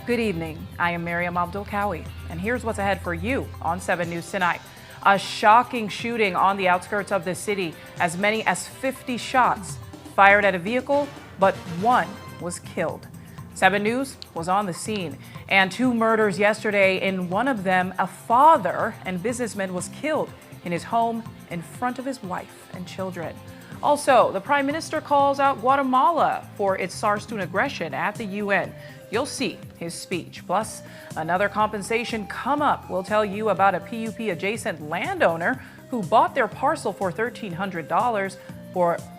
Good evening. I am Miriam Abdul-Kawi, and here's what's ahead for you on 7 News tonight. A shocking shooting on the outskirts of the city. As many as 50 shots fired at a vehicle, but one was killed. 7 News was on the scene, and 2 murders yesterday. In one of them, a father and businessman was killed in his home in front of his wife and children. Also, the Prime Minister calls out Guatemala for its SARS-2 aggression at the UN. You'll see his speech. Plus, another compensation come up. We'll tell you about a PUP-adjacent landowner who bought their parcel for $1,300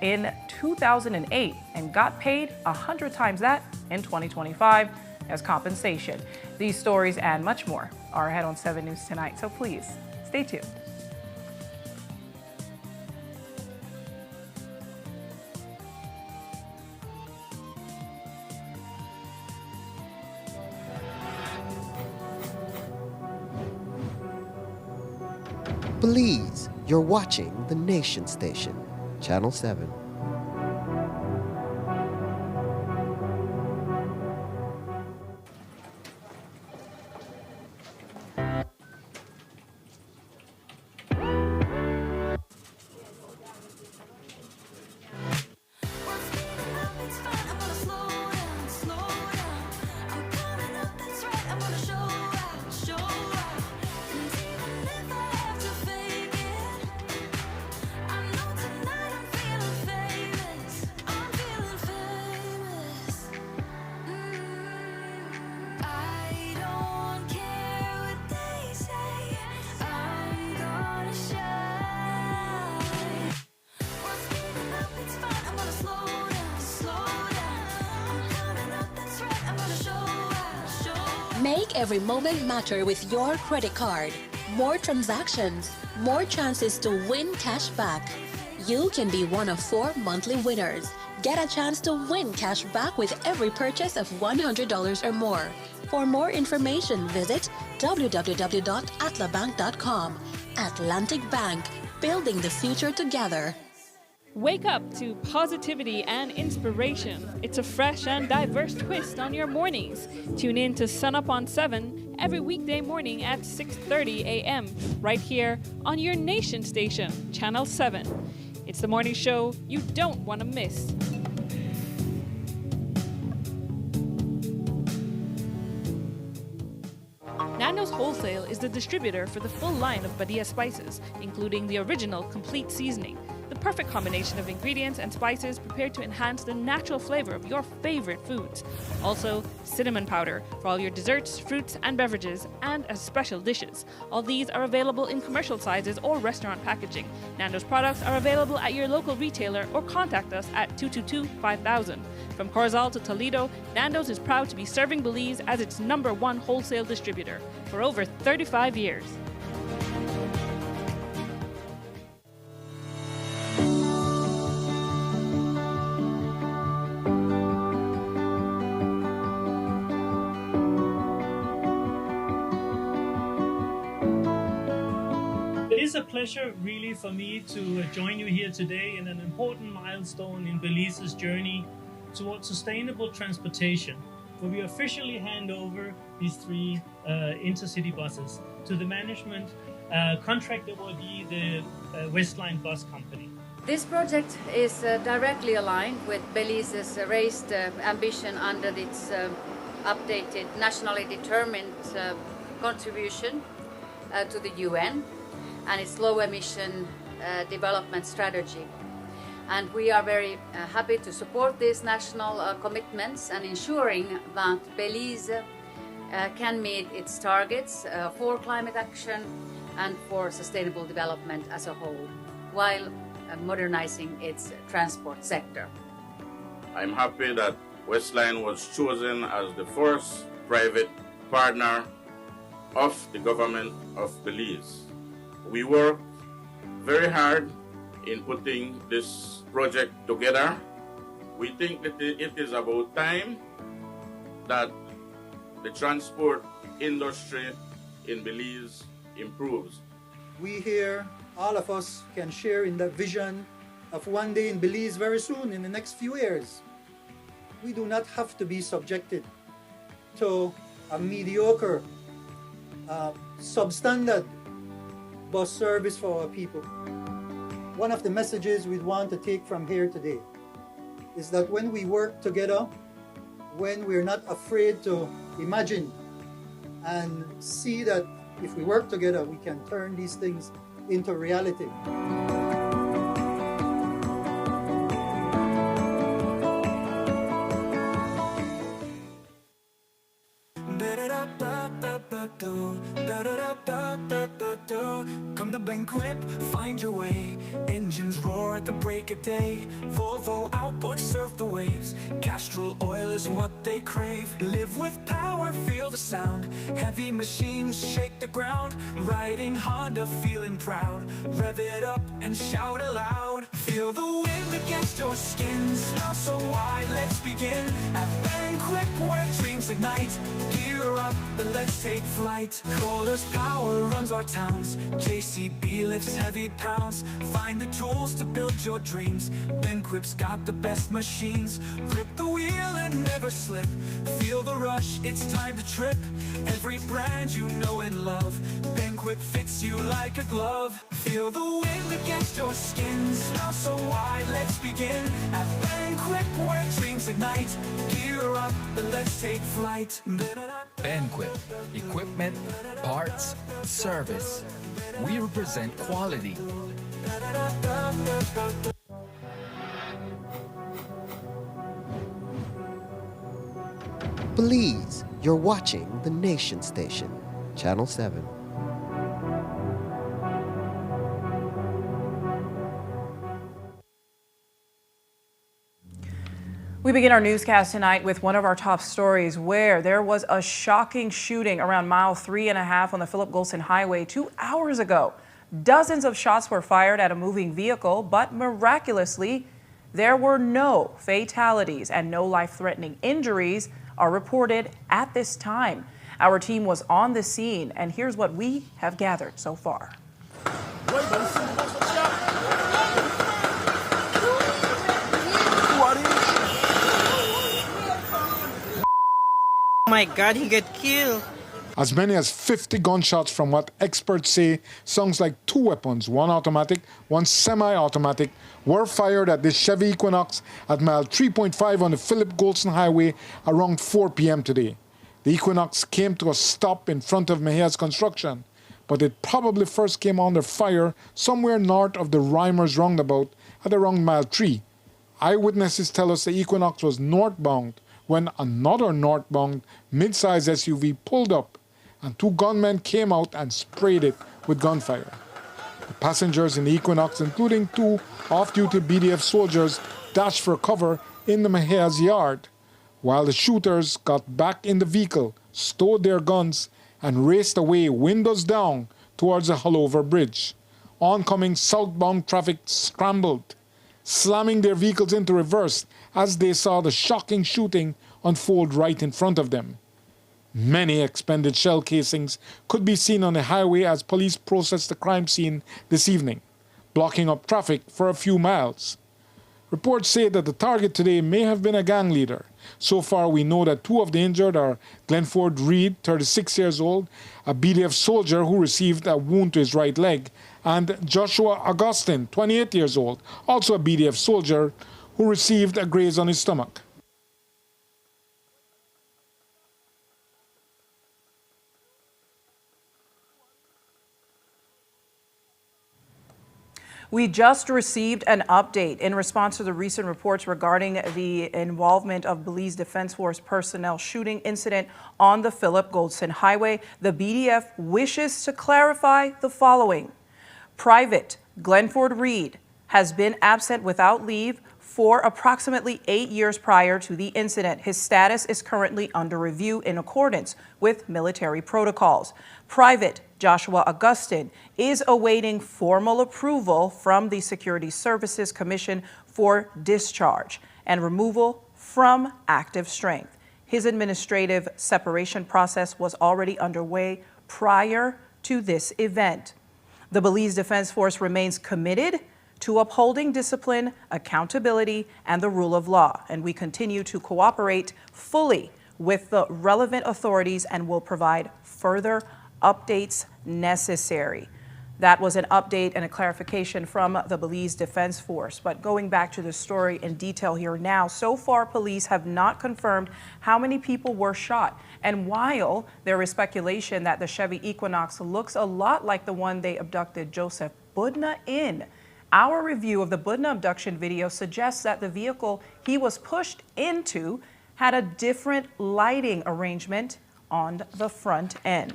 in 2008 and got paid 100 times that in 2025 as compensation. These stories and much more are ahead on 7 News tonight, so please stay tuned. Belize, you're watching the Nation Station, Channel 7. Make every moment matter with your credit card. More transactions, more chances to win cash back. You can be one of 4 monthly winners. Get a chance to win cash back with every purchase of $100 or more. For more information, visit www.atlabank.com. Atlantic Bank, building the future together. Wake up to positivity and inspiration. It's a fresh and diverse twist on your mornings. Tune in to Sun Up on 7 every weekday morning at 6:30 a.m. right here on your Nation Station, Channel 7. It's the morning show you don't want to miss. Nando's Wholesale is the distributor for the full line of Badia spices, including the original complete seasoning. The perfect combination of ingredients and spices prepared to enhance the natural flavor of your favorite foods. Also, cinnamon powder for all your desserts, fruits, and beverages, and as special dishes. All these are available in commercial sizes or restaurant packaging. Nando's products are available at your local retailer or contact us at 222-5000. From Corozal to Toledo, Nando's is proud to be serving Belize as its #1 wholesale distributor for over 35 years. It is a pleasure really for me to join you here today in an important milestone in Belize's journey towards sustainable transportation, where we officially hand over these 3 intercity buses to the management contract awardee, the Westline Bus Company. This project is directly aligned with Belize's raised ambition under its updated nationally determined contribution to the UN and its low emission development strategy. And we are very happy to support these national commitments and ensuring that Belize can meet its targets for climate action and for sustainable development as a whole, while modernizing its transport sector. I'm happy that Westline was chosen as the first private partner of the government of Belize. We worked very hard in putting this project together. We think that it is about time that the transport industry in Belize improves. We here, all of us, can share in the vision of one day in Belize very soon, in the next few years. We do not have to be subjected to a mediocre, substandard bus service for our people. One of the messages we want to take from here today is that when we work together, when we're not afraid to imagine and see that if we work together, we can turn these things into reality. Come to Banquet, find your way. Engines roar at the break of day. Volvo outboard surf the waves. Castrol oil is what they crave. Live with power, feel the sound. Heavy machines shake the ground. Riding Honda, feeling proud. Rev it up and shout aloud. Feel the wind against your skin. Smell so wide, let's begin. At Banquet, where dreams ignite. Gear up, but let's take flight. Kohler's power runs our towns. JCB lifts heavy pounds. Find the tools to build your dreams. Banquet's got the best machines. Grip the wheel and never slip. Feel the rush, it's time to trip. Every brand you know and love. Banquet fits you like a glove. Feel the wind against your skin. Smell so wide, let's begin. At Banquet, where dreams ignite. Gear up, but let's take flight. Banquet. Equipment, parts, service. We represent quality. Please, you're watching the Nation Station, Channel 7. We begin our newscast tonight with one of our top stories where there was a shocking shooting around mile 3.5 on the Philip Golson Highway 2 hours ago. Dozens of shots were fired at a moving vehicle, but miraculously, there were no fatalities and no life-threatening injuries are reported at this time. Our team was on the scene, and here's what we have gathered so far. Oh my God, he got killed. As many as 50 gunshots from what experts say sounds like two weapons, one automatic, one semi-automatic, were fired at this Chevy Equinox at mile 3.5 on the Philip Golson Highway around 4 p.m. today. The Equinox came to a stop in front of Mejia's construction, but it probably first came under fire somewhere north of the Reimers roundabout at around mile 3. Eyewitnesses tell us the Equinox was northbound when another northbound mid-size SUV pulled up and two gunmen came out and sprayed it with gunfire. The passengers in the Equinox, including two off-duty BDF soldiers, dashed for cover in the Mejia's yard, while the shooters got back in the vehicle, stowed their guns, and raced away windows down towards the Hullover Bridge. Oncoming southbound traffic scrambled, slamming their vehicles into reverse as they saw the shocking shooting unfold right in front of them. Many expended shell casings could be seen on the highway as police processed the crime scene this evening, blocking up traffic for a few miles. Reports say that the target today may have been a gang leader. So far, we know that two of the injured are Glenford Reed, 36 years old, a BDF soldier who received a wound to his right leg, and Joshua Augustine, 28 years old, also a BDF soldier, who received a graze on his stomach. We just received an update in response to the recent reports regarding the involvement of Belize Defense Force personnel shooting incident on the Philip Golson Highway. The BDF wishes to clarify the following. Private Glenford Reed has been absent without leave for approximately 8 years prior to the incident. His status is currently under review in accordance with military protocols. Private Joshua Augustine is awaiting formal approval from the Security Services Commission for discharge and removal from active strength. His administrative separation process was already underway prior to this event. The Belize Defense Force remains committed to upholding discipline, accountability, and the rule of law, and we continue to cooperate fully with the relevant authorities and will provide further updates necessary. That was an update and a clarification from the Belize Defense Force. But going back to the story in detail here now, so far police have not confirmed how many people were shot. And while there is speculation that the Chevy Equinox looks a lot like the one they abducted Joseph Budna in, our review of the Budna abduction video suggests that the vehicle he was pushed into had a different lighting arrangement on the front end.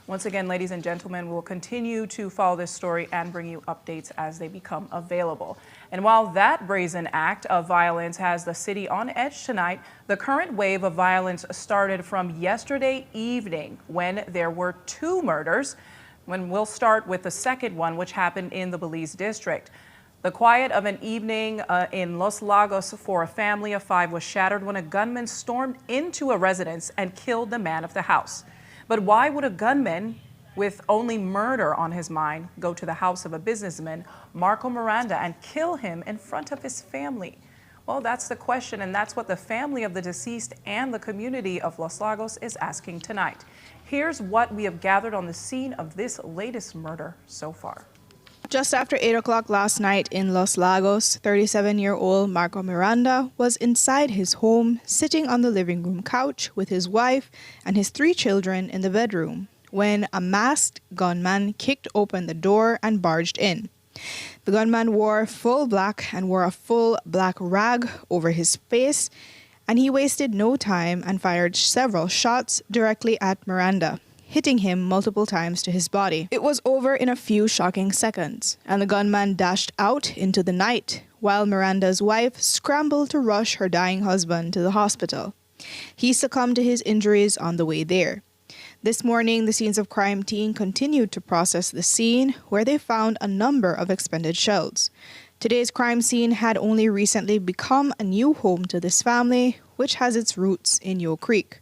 Once again, ladies and gentlemen, we'll continue to follow this story and bring you updates as they become available. And while that brazen act of violence has the city on edge tonight, the current wave of violence started from yesterday evening when there were 2 murders. When we'll start with the second one, which happened in the Belize district. The quiet of an evening in Los Lagos for a family of 5 was shattered when a gunman stormed into a residence and killed the man of the house. But why would a gunman with only murder on his mind go to the house of a businessman, Marco Miranda, and kill him in front of his family? Well, that's the question, and that's what the family of the deceased and the community of Los Lagos is asking tonight. Here's what we have gathered on the scene of this latest murder so far. Just after 8 o'clock last night in Los Lagos, 37-year-old Marco Miranda was inside his home, sitting on the living room couch with his wife and his 3 children in the bedroom, when a masked gunman kicked open the door and barged in. The gunman wore full black and wore a full black rag over his face, and he wasted no time and fired several shots directly at Miranda, hitting him multiple times to his body. It was over in a few shocking seconds, and the gunman dashed out into the night, while Miranda's wife scrambled to rush her dying husband to the hospital. He succumbed to his injuries on the way there. This morning, the Scenes of Crime team continued to process the scene, where they found a number of expended shells. Today's crime scene had only recently become a new home to this family, which has its roots in Yo Creek.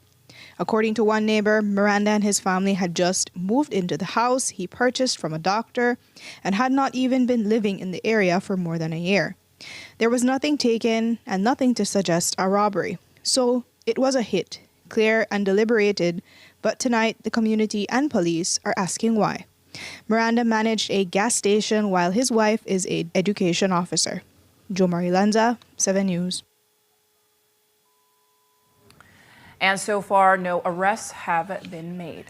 According to one neighbor, Miranda and his family had just moved into the house he purchased from a doctor and had not even been living in the area for more than a year. There was nothing taken and nothing to suggest a robbery. So it was a hit, clear and deliberated, but tonight the community and police are asking why. Miranda managed a gas station while his wife is an education officer. Jo Marie Lanza, 7 News. And so far, no arrests have been made.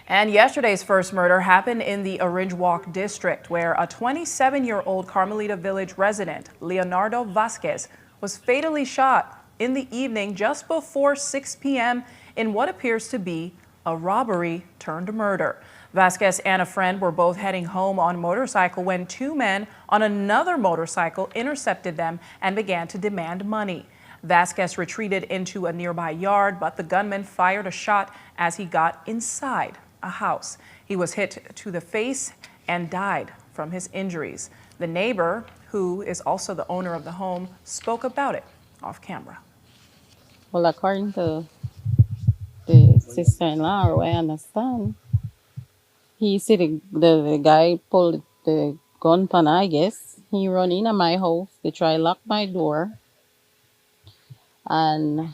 And yesterday's first murder happened in the Orange Walk district, where a 27-year-old Carmelita Village resident, Leonardo Vasquez, was fatally shot in the evening just before 6 p.m. in what appears to be a robbery turned murder. Vasquez and a friend were both heading home on a motorcycle when 2 men on another motorcycle intercepted them and began to demand money. Vasquez retreated into a nearby yard, but the gunman fired a shot as he got inside a house. He was hit to the face and died from his injuries. The neighbor, who is also the owner of the home, spoke about it off camera. Well, according to the sister-in-law, or I understand, he said the guy pulled the gun pan, I guess. He run in at my house. They try lock my door. And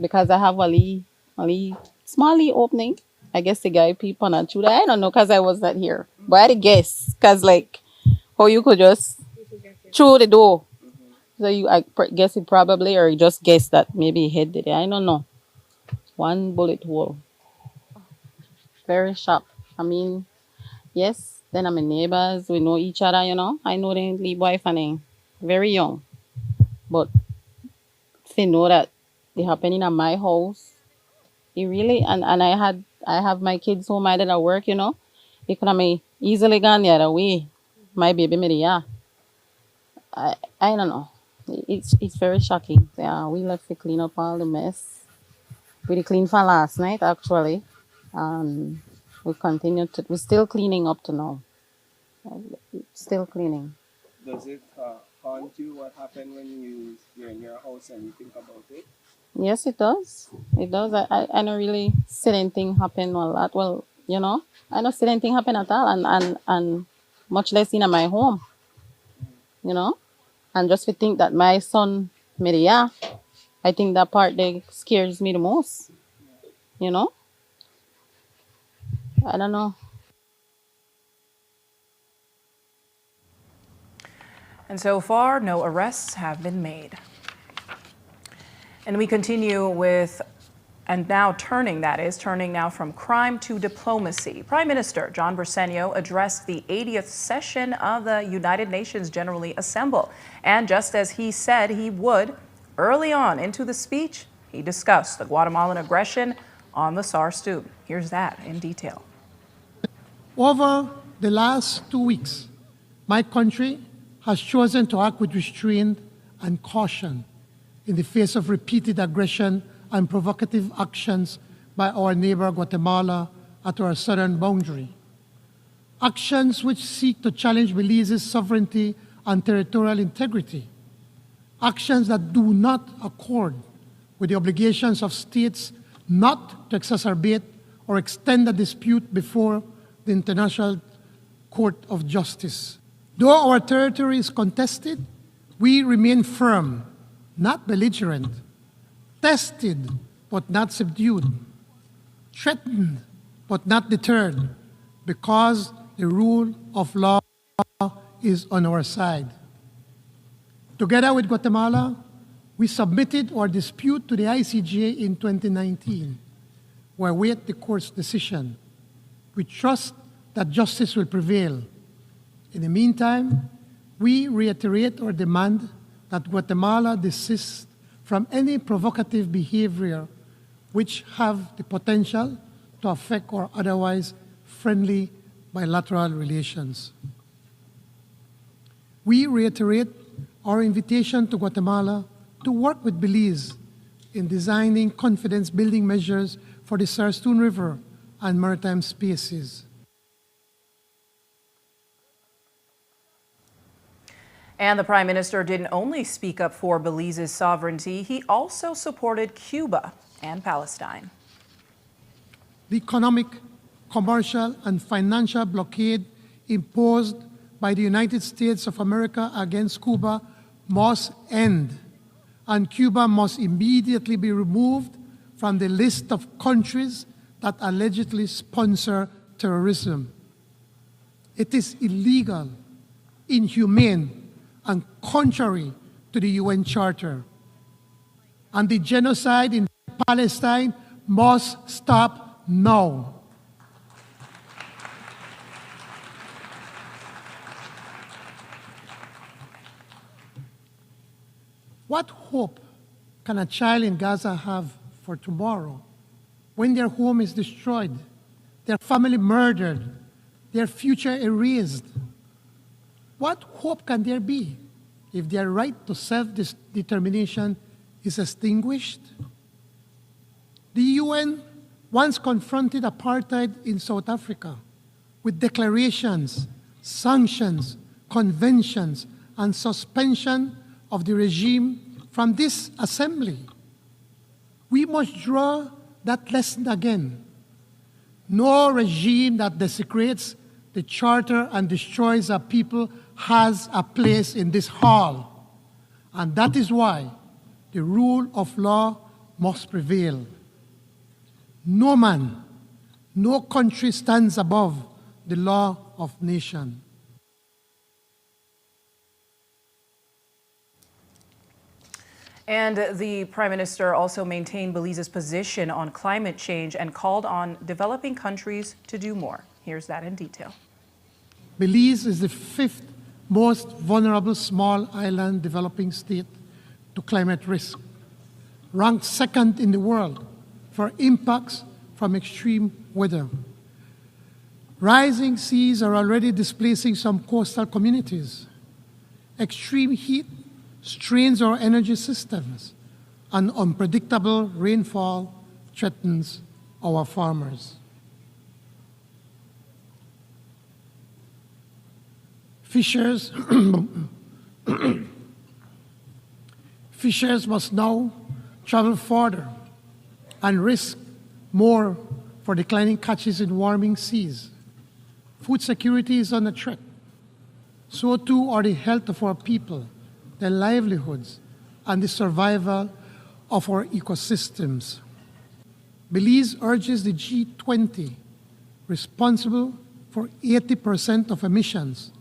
because I have a small opening, I guess the guy peeped on a shooter. I don't know, because I was not here. But I had to guess, because how you could just through the door. So guess it probably, or just guess that maybe he hit it. I don't know. 1 bullet hole. Very sharp. I mean, yes, then I'm neighbors. We know each other, I know they leave wife and they very young. But they know that they happening at my house. It really, and I have my kids home, I did at work, It could have me easily gone the other way. My baby made it, I don't know. It's very shocking. Yeah, we left to clean up all the mess. We cleaned for last night, actually. We're still cleaning up to now. Still cleaning. Does it haunt you what happened when you're in your house and you think about it? Yes, it does. It does. I don't really see anything happen a lot. Well, I don't see anything happen at all, and much less in my home. And just to think that my son Maybe, yeah. I think that part that scares me the most. You know? I don't know. And so far, no arrests have been made. And we continue with, and now turning now from crime to diplomacy. Prime Minister John Bersenio addressed the 80th session of the United Nations General Assembly. And just as he said he would, early on into the speech, he discussed the Guatemalan aggression on the SAR student. Here's that in detail. Over the last 2 weeks, my country has chosen to act with restraint and caution in the face of repeated aggression and provocative actions by our neighbor Guatemala at our southern boundary. Actions which seek to challenge Belize's sovereignty and territorial integrity. Actions that do not accord with the obligations of states not to exacerbate or extend the dispute before the International Court of Justice. Though our territory is contested, we remain firm, not belligerent, tested but not subdued, threatened but not deterred, because the rule of law is on our side. Together with Guatemala, we submitted our dispute to the ICJ in 2019. We await the court's decision. We trust that justice will prevail. In the meantime, we reiterate our demand that Guatemala desist from any provocative behavior which have the potential to affect our otherwise friendly bilateral relations. We reiterate our invitation to Guatemala to work with Belize in designing confidence-building measures for the Sarstoon River and maritime spaces. And the Prime Minister didn't only speak up for Belize's sovereignty, he also supported Cuba and Palestine. The economic, commercial, and financial blockade imposed by the United States of America against Cuba must end, and Cuba must immediately be removed from the list of countries that allegedly sponsor terrorism. It is illegal, inhumane, and contrary to the UN Charter. And the genocide in Palestine must stop now. What hope can a child in Gaza have for tomorrow when their home is destroyed, their family murdered, their future erased? What hope can there be if their right to self-determination is extinguished? The UN once confronted apartheid in South Africa with declarations, sanctions, conventions, and suspension of the regime from this assembly. We must draw that lesson again. No regime that desecrates the Charter and destroys our people has a place in this hall. And that is why the rule of law must prevail. No man, no country stands above the law of nation. And the Prime Minister also maintained Belize's position on climate change and called on developing countries to do more. Here's that in detail. Belize is the 5th most vulnerable small island developing state to climate risk, ranked 2nd in the world for impacts from extreme weather. Rising seas are already displacing some coastal communities. Extreme heat strains our energy systems, and unpredictable rainfall threatens our farmers. Fishers must now travel farther and risk more for declining catches in warming seas. Food security is under threat. So too are the health of our people, their livelihoods, and the survival of our ecosystems. Belize urges the G20, responsible for 80% of emissions,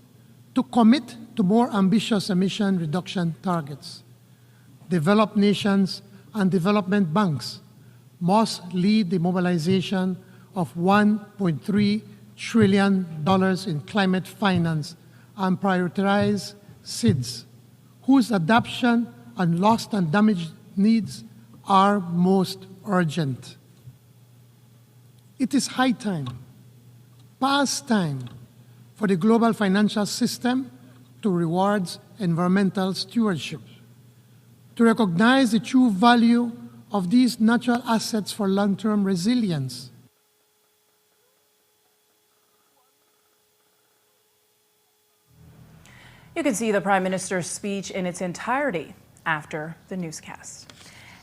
to commit to more ambitious emission reduction targets. Developed nations and development banks must lead the mobilization of $1.3 trillion in climate finance and prioritize SIDS, whose adoption and lost and damaged needs are most urgent. It is high time, past time, for the global financial system to reward environmental stewardship, to recognize the true value of these natural assets for long-term resilience. You can see the Prime Minister's speech in its entirety after the newscast.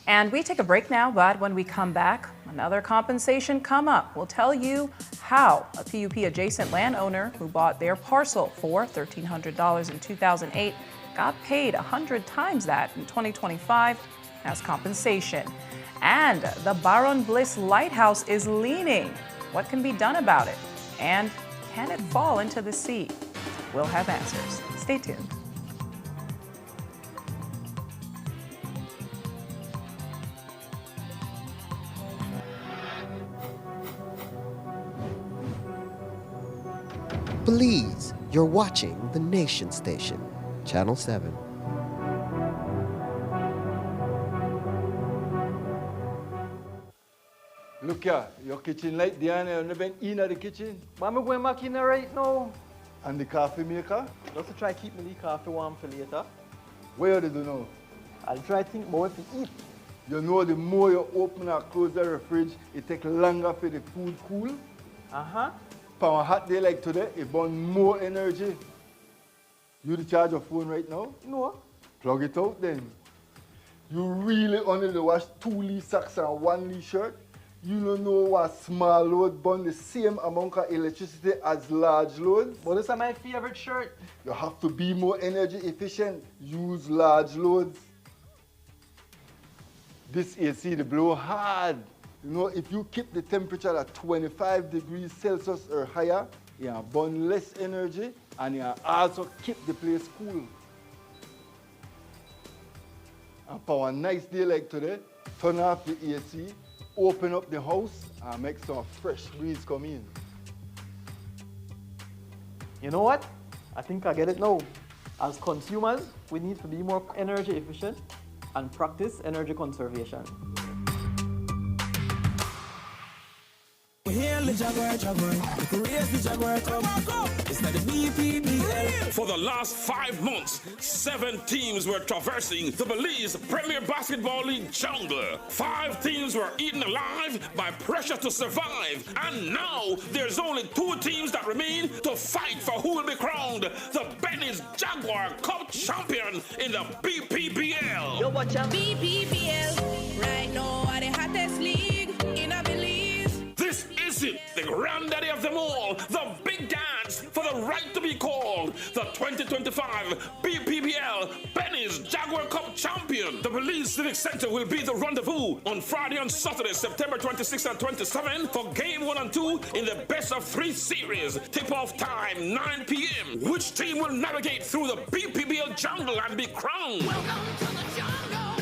And we take a break now, but when we come back, another compensation come up. We'll tell you how a PUP-adjacent landowner who bought their parcel for $1,300 in 2008 got paid 100 times that in 2025 as compensation. And the Baron Bliss Lighthouse is leaning. What can be done about it? And can it fall into the sea? We'll have answers. Stay tuned. Please, you're watching the Nation Station, Channel 7. Look here, your kitchen light there and you been in the kitchen. But I'm going back in there right now. And the coffee maker? Just to try keep me the coffee warm for later. Where do you know? I'll try to think more to eat. You know the more you open or close the fridge, it takes longer for the food cool. Uh-huh. For a hot day like today, it burns more energy. You charge your phone right now? No. Plug it out then. You really only wash 2 Lee socks and 1 Lee shirt? You don't know what small load burn the same amount of electricity as large load? But this is my favorite shirt. You have to be more energy efficient. Use large loads. This AC, they blow hard. You know, if you keep the temperature at 25 degrees Celsius or higher, you burn less energy and you also keep the place cool. And for a nice day like today, turn off the AC, open up the house and make some fresh breeze come in. You know what? I think I get it now. As consumers, we need to be more energy efficient and practice energy conservation. For the last 5 months, 7 teams were traversing the Belize Premier Basketball League jungle. 5 teams were eaten alive by pressure to survive. And now there's only 2 teams that remain to fight for who will be crowned the Benny's Jaguar Cup champion in the BPBL. Yo, watch out. BPBL, right now are the hottest league in a Belize. This is it, the granddaddy of them all, the big dance for the right to be called the 2025 BPBL Benny's Jaguar Cup champion. The Belize Civic Center will be the rendezvous on Friday and Saturday, September 26 and 27 for Game 1 and 2 in the best of 3 series. Tip-off time, 9 p.m. Which team will navigate through the BPBL jungle and be crowned? Welcome to the jungle.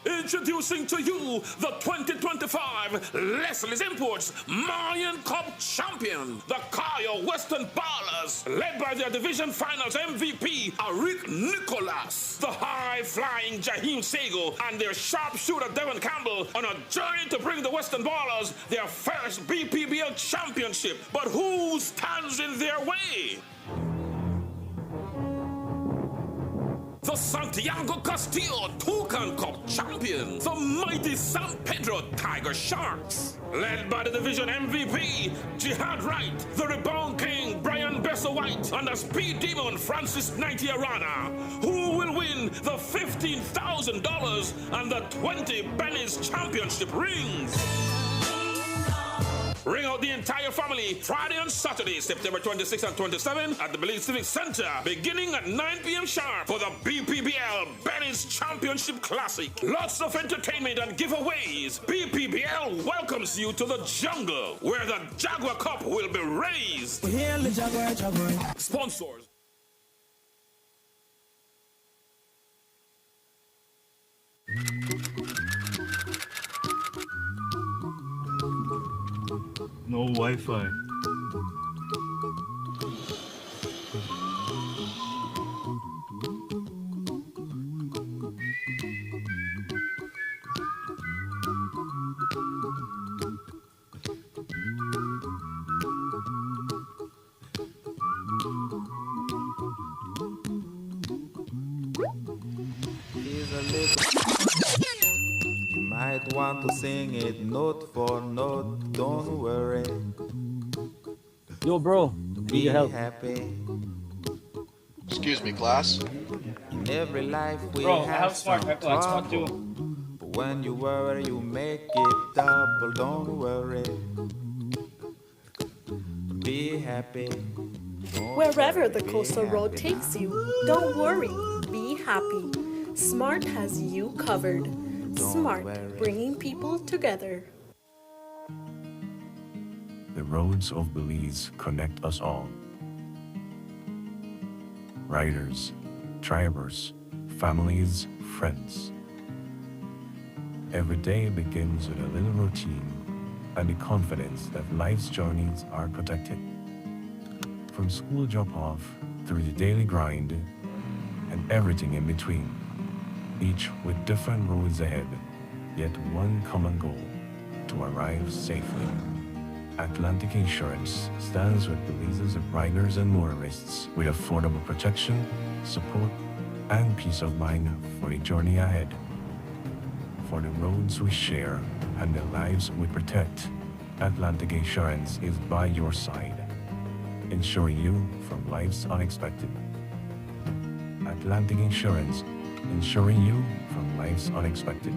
Introducing to you the 2025 Leslie's Imports Marion Cup champion, the Kaya Western Ballers, led by their division finals MVP, Arik Nicholas, the high-flying Jaheim Sego, and their sharpshooter Devon Campbell on a journey to bring the Western Ballers their first BPBL championship. But who stands in their way? The Santiago Castillo Toucan Cup champion, the mighty San Pedro Tiger Sharks, led by the division MVP, Jihad Wright, the rebound king, Brian Bessa White, and the speed demon, Francis Naitiarana, who will win the $15,000 and the 20 Benny's championship rings. Ring out the entire family Friday and Saturday, September 26th and 27th at the Belize Civic Center, beginning at 9 p.m. sharp for the BPBL Benny's Championship Classic. Lots of entertainment and giveaways. BPBL welcomes you to the jungle, where the Jaguar Cup will be raised. Sponsors. No Wi-Fi. You might want to sing it note for note, don't worry. Yo, bro, need your help. Happy. Excuse me, class. In every life we Bro, I have have smart some pepper, it's not trouble. But when you worry, you make it double, don't worry. Be happy. Wherever the coastal road takes you, don't worry, be happy. Smart has you covered. Smart, bringing people together. The roads of Belize connect us all. Riders, drivers, families, friends. Every day begins with a little routine and the confidence that life's journeys are protected. From school drop-off through the daily grind and everything in between, each with different roads ahead, yet one common goal: to arrive safely. Atlantic Insurance stands with Belize's riders and motorists with affordable protection, support, and peace of mind for the journey ahead. For the roads we share and the lives we protect, Atlantic Insurance is by your side, ensuring you from life's unexpected. Atlantic Insurance, ensuring you from life's unexpected.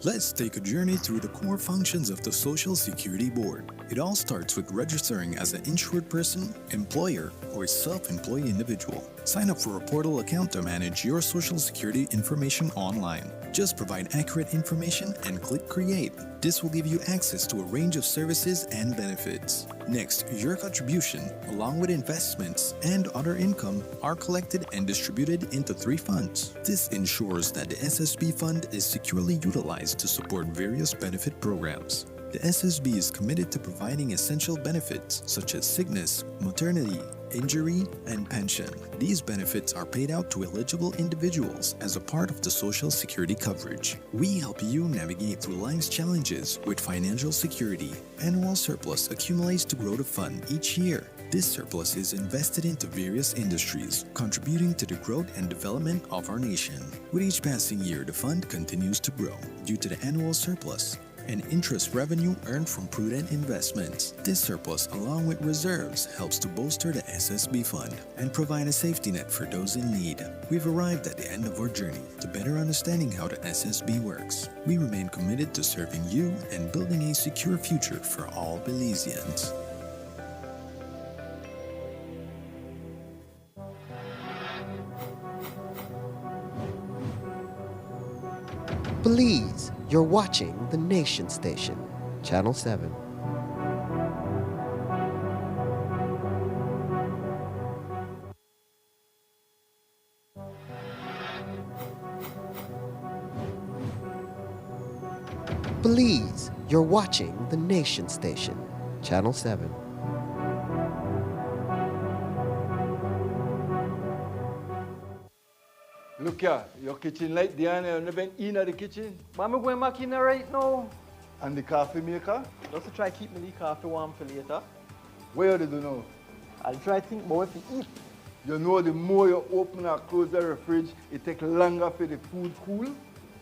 Let's take a journey through the core functions of the Social Security Board. It all starts with registering as an insured person, employer, or self-employed individual. Sign up for a portal account to manage your Social Security information online. Just provide accurate information and click Create. This will give you access to a range of services and benefits. Next, your contribution, along with investments and other income, are collected and distributed into 3 funds. This ensures that the SSB fund is securely utilized to support various benefit programs. The SSB is committed to providing essential benefits such as sickness, maternity, injury, and pension. These benefits are paid out to eligible individuals as a part of the Social Security coverage. We help you navigate through life's challenges with financial security. Annual surplus accumulates to grow the fund each year. This surplus is invested into various industries, contributing to the growth and development of our nation. With each passing year, the fund continues to grow due to the annual surplus and interest revenue earned from prudent investments. This surplus, along with reserves, helps to bolster the SSB fund and provide a safety net for those in need. We've arrived at the end of our journey to better understanding how the SSB works. We remain committed to serving you and building a secure future for all Belizeans. Belize, you're watching the Nation Station, Channel 7. Belize, you're watching the Nation Station, Channel 7. Look here, your kitchen light there and you never in the kitchen. But I'm going back in there right now. And the coffee maker? Just to try keep me the coffee warm for later. Where do you know? I'll try to think about what to eat. You know the more you open or close the fridge, it takes longer for the food cool.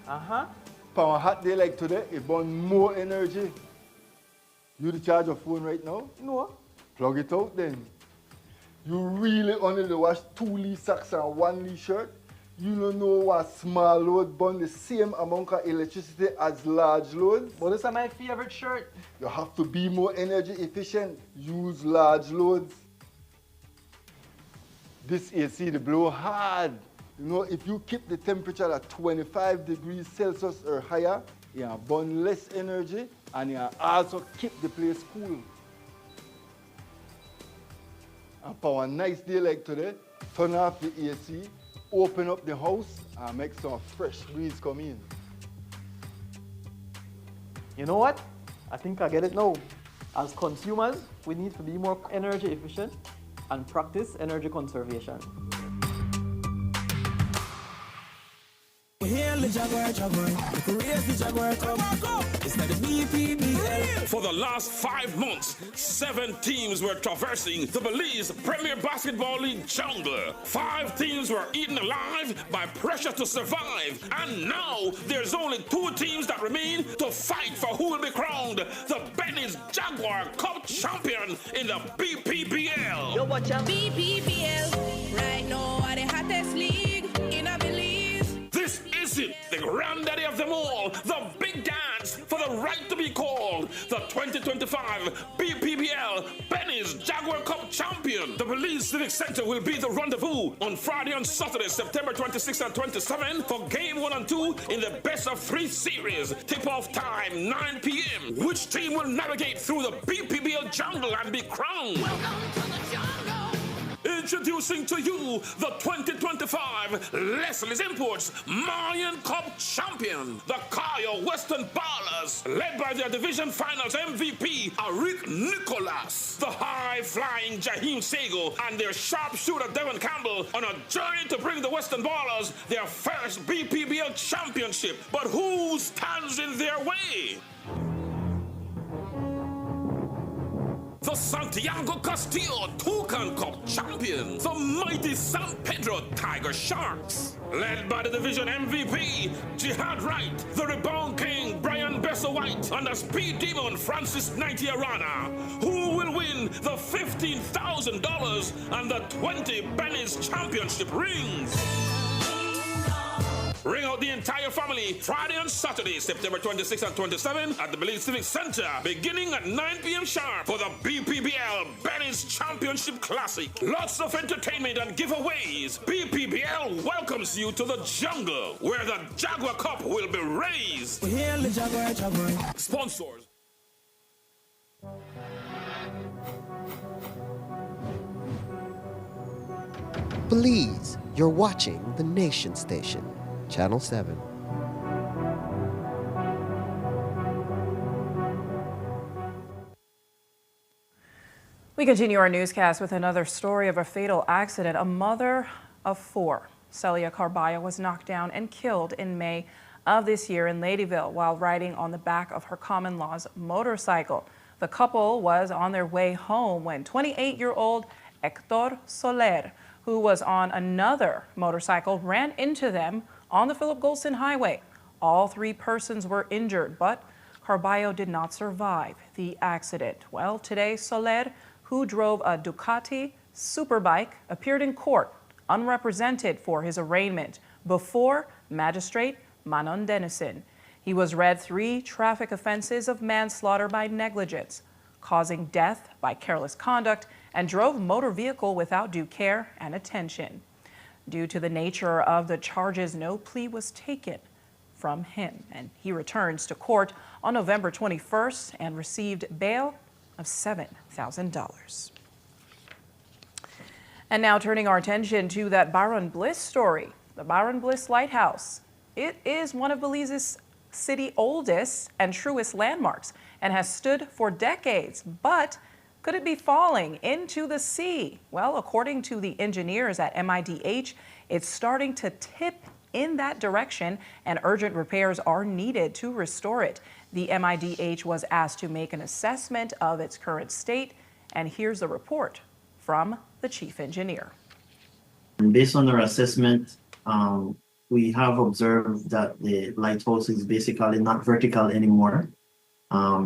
Uh-huh. For a hot day like today, it burns more energy. You charge your phone right now? No. Plug it out then. You really only wash 2 Lee socks and 1 Lee shirt? You don't know what small load burn the same amount of electricity as large loads? But this is my favorite shirt. You have to be more energy efficient. Use large loads. This AC, the blow hard. You know, if you keep the temperature at 25 degrees Celsius or higher, you burn less energy and you also keep the place cool. And for a nice day like today, turn off the AC, open up the house and make some fresh breeze come in. You know what? I think I get it now. As consumers, we need to be more energy efficient and practice energy conservation. For the last 5 months, 7 teams were traversing the Belize Premier Basketball League jungle. 5 teams were eaten alive by pressure to survive. And now there's only 2 teams that remain to fight for who will be crowned the Benny's Jaguar Cup champion in the BPBL. Yo, watch out. BPBL, right now are the hottest league in a Belize. This is it, the granddaddy of them all, the big dance for the right to be called the 2025 BPBL Benny's Jaguar Cup champion. The Belize Civic Center will be the rendezvous on Friday and Saturday, September 26 and 27 for game 1 and 2 in the best of 3 series. Tip-off time 9 p.m. Which team will navigate through the BPBL jungle and be crowned? Welcome to the jungle. Introducing to you the 2025 Leslie's Imports Mayan Cup champion, the Kaya Western Ballers, led by their division finals MVP, Arik Nicholas, the high-flying Jaheim Sego, and their sharpshooter Devin Campbell on a journey to bring the Western Ballers their first BPBL championship. But who stands in their way? The Santiago Castillo Toucan Cup champion, the mighty San Pedro Tiger Sharks, led by the division MVP, Jihad Wright, the rebound king, Brian Bessa White, and the speed demon, Francis Naitiarana. Who will win the $15,000 and the 20 Benny's championship rings? Ring out the entire family Friday and Saturday, September 26 and 27 at the Belize Civic Center, beginning at 9 p.m. sharp for the BPBL Benny's Championship Classic. Lots of entertainment and giveaways. BPBL welcomes you to the jungle, where the Jaguar Cup will be raised. Sponsors. Belize, you're watching the Nation Station. Channel 7. We continue our newscast with another story of a fatal accident. A mother of 4, Celia Carballo, was knocked down and killed in May of this year in Ladyville while riding on the back of her common law's motorcycle. The couple was on their way home when 28-year-old Hector Soler, who was on another motorcycle, ran into them on the Philip Golston Highway. All 3 persons were injured, but Carballo did not survive the accident. Well, today, Soler, who drove a Ducati superbike, appeared in court unrepresented for his arraignment before Magistrate Manon Dennison. He was read 3 traffic offenses of manslaughter by negligence, causing death by careless conduct, and drove motor vehicle without due care and attention. Due to the nature of the charges, no plea was taken from him, and he returns to court on November 21st and received bail of $7,000. And now turning our attention to that Byron Bliss story, the Byron Bliss Lighthouse. It is one of Belize's city's oldest and truest landmarks and has stood for decades, but could it be falling into the sea? Well, according to the engineers at MIDH, it's starting to tip in that direction and urgent repairs are needed to restore it. The MIDH was asked to make an assessment of its current state, and here's the report from the chief engineer. Based on our assessment, we have observed that the lighthouse is basically not vertical anymore.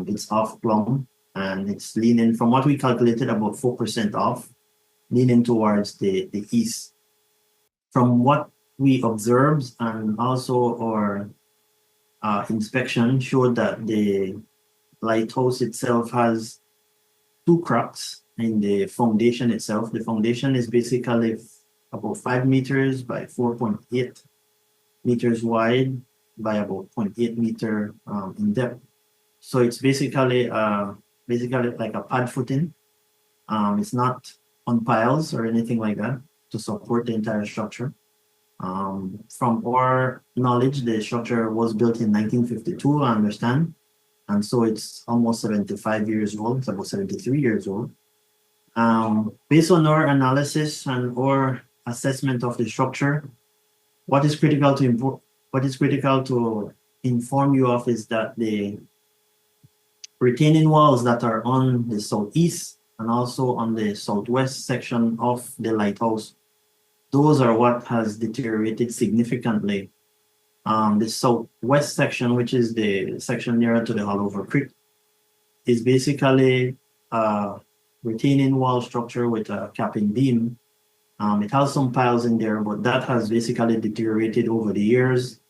It's off plumb. And it's leaning, from what we calculated, about 4% off, leaning towards the east. From what we observed and also our inspection showed that the lighthouse itself has two cracks in the foundation itself. The foundation is basically about 5 meters by 4.8 meters wide by about 0.8 meter in depth. So it's basically like a pad footing. It's not on piles or anything like that to support the entire structure. From our knowledge, the structure was built in 1952, I understand. And so it's almost 75 years old. It's about 73 years old. Based on our analysis and our assessment of the structure, what is critical to inform you of is that the retaining walls that are on the southeast and also on the southwest section of the lighthouse, those are what has deteriorated significantly. The southwest section, which is the section nearer to the Hallover Creek, is basically a retaining wall structure with a capping beam. It has some piles in there, but that has basically deteriorated over the years.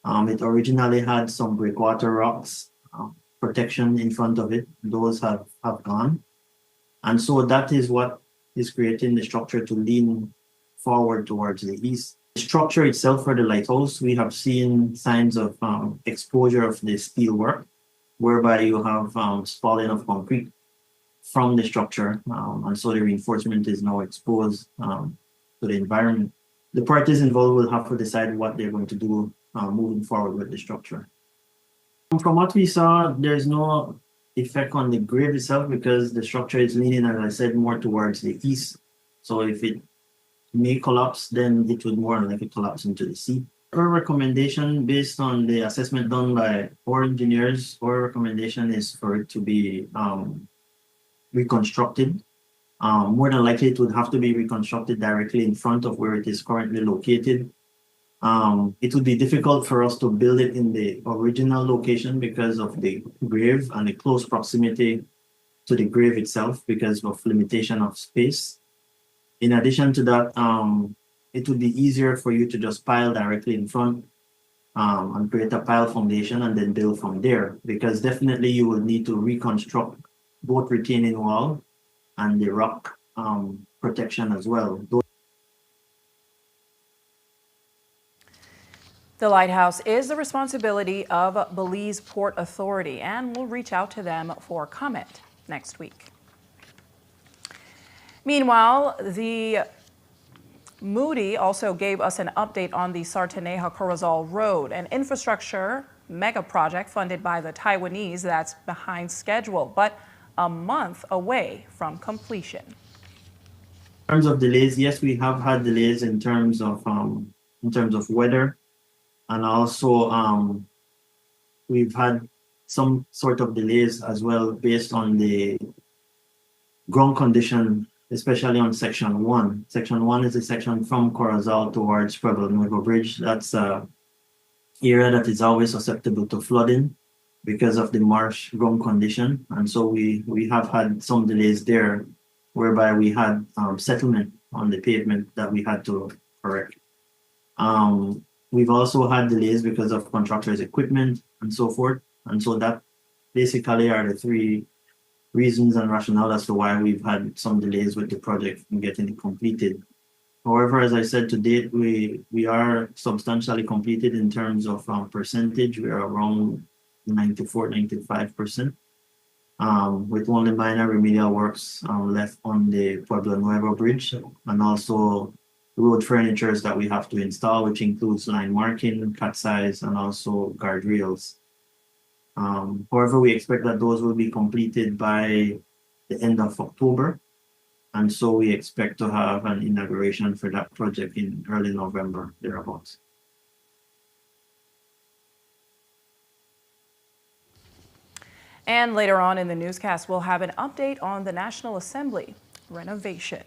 It originally had some breakwater rocks protection in front of it. Those have gone. And so that is what is creating the structure to lean forward towards the east. The structure itself for the lighthouse, we have seen signs of exposure of the steelwork, whereby you have spalling of concrete from the structure. And so the reinforcement is now exposed to the environment. The parties involved will have to decide what they're going to do moving forward with the structure. From what we saw, there's no effect on the grave itself because the structure is leaning, as I said, more towards the east. So if it may collapse, then it would more likely collapse into the sea. Our recommendation, based on the assessment done by our engineers, our recommendation is for it to be reconstructed. More than likely, it would have to be reconstructed directly in front of where it is currently located. It would be difficult for us to build it in the original location because of the grave and the close proximity to the grave itself because of limitation of space. In addition to that, it would be easier for you to just pile directly in front and create a pile foundation and then build from there, because definitely you will need to reconstruct both retaining wall and the rock protection as well. The Lighthouse is the responsibility of Belize Port Authority, and we'll reach out to them for comment next week. Meanwhile, the Moody also gave us an update on the Sartaneja-Corozal Road, an infrastructure mega project funded by the Taiwanese that's behind schedule, but a month away from completion. In terms of delays, yes, we have had delays in terms of weather, and also we've had some sort of delays as well based on the ground condition, especially on section 1. Section 1 is a section from Corozal towards Pueblo Nuevo Bridge. That's an area that is always susceptible to flooding because of the marsh ground condition. And so we have had some delays there, whereby we had settlement on the pavement that we had to correct. We've also had delays because of contractors' equipment and so forth. And so that basically are the three reasons and rationale as to why we've had some delays with the project in getting it completed. However, as I said, to date, we are substantially completed in terms of percentage. We are around 94, 95%, with only minor remedial works left on the Pueblo Nuevo Bridge, and also road furnitures that we have to install, which includes line marking, cut size, and also guardrails. However, we expect that those will be completed by the end of October. And so we expect to have an inauguration for that project in early November, thereabouts. And later on in the newscast, we'll have an update on the National Assembly renovation.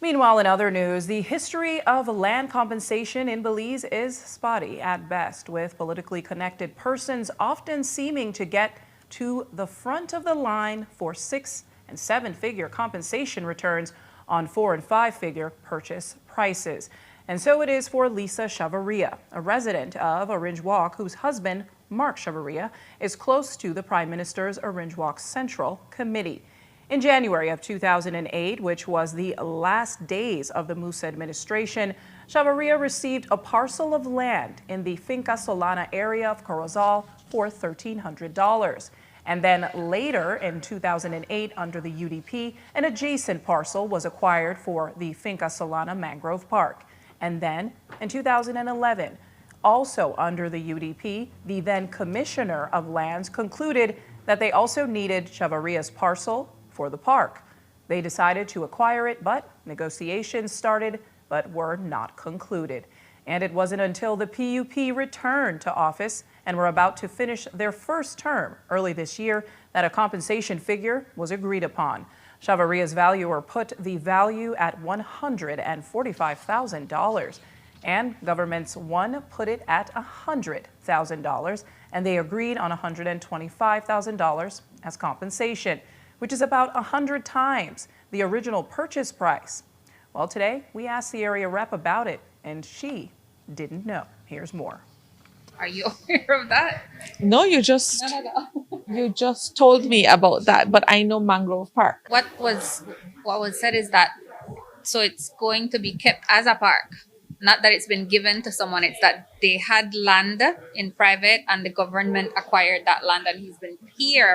Meanwhile, in other news, the history of land compensation in Belize is spotty at best, with politically connected persons often seeming to get to the front of the line for 6- and 7-figure compensation returns on 4- and 5-figure purchase prices. And so it is for Lisa Chavarria, a resident of Orange Walk whose husband, Mark Chavarria, is close to the Prime Minister's Orange Walk Central Committee. In January of 2008, which was the last days of the Musa administration, Chavarria received a parcel of land in the Finca Solana area of Corozal for $1,300. And then later in 2008, under the UDP, an adjacent parcel was acquired for the Finca Solana Mangrove Park. And then in 2011, also under the UDP, the then Commissioner of Lands concluded that they also needed Chavarria's parcel for the park. They decided to acquire it, but negotiations started but were not concluded. And it wasn't until the PUP returned to office and were about to finish their first term early this year that a compensation figure was agreed upon. Chavarria's valuer put the value at $145,000, and Government's One put it at $100,000, and they agreed on $125,000 as compensation, which is about 100 times the original purchase price. Well, today we asked the area rep about it, and she didn't know. Here's more. Are you aware of that? No, you just told me about that, but I know Mangrove Park. What was said is that so it's going to be kept as a park. Not that it's been given to someone, it's that they had land in private and the government acquired that land and a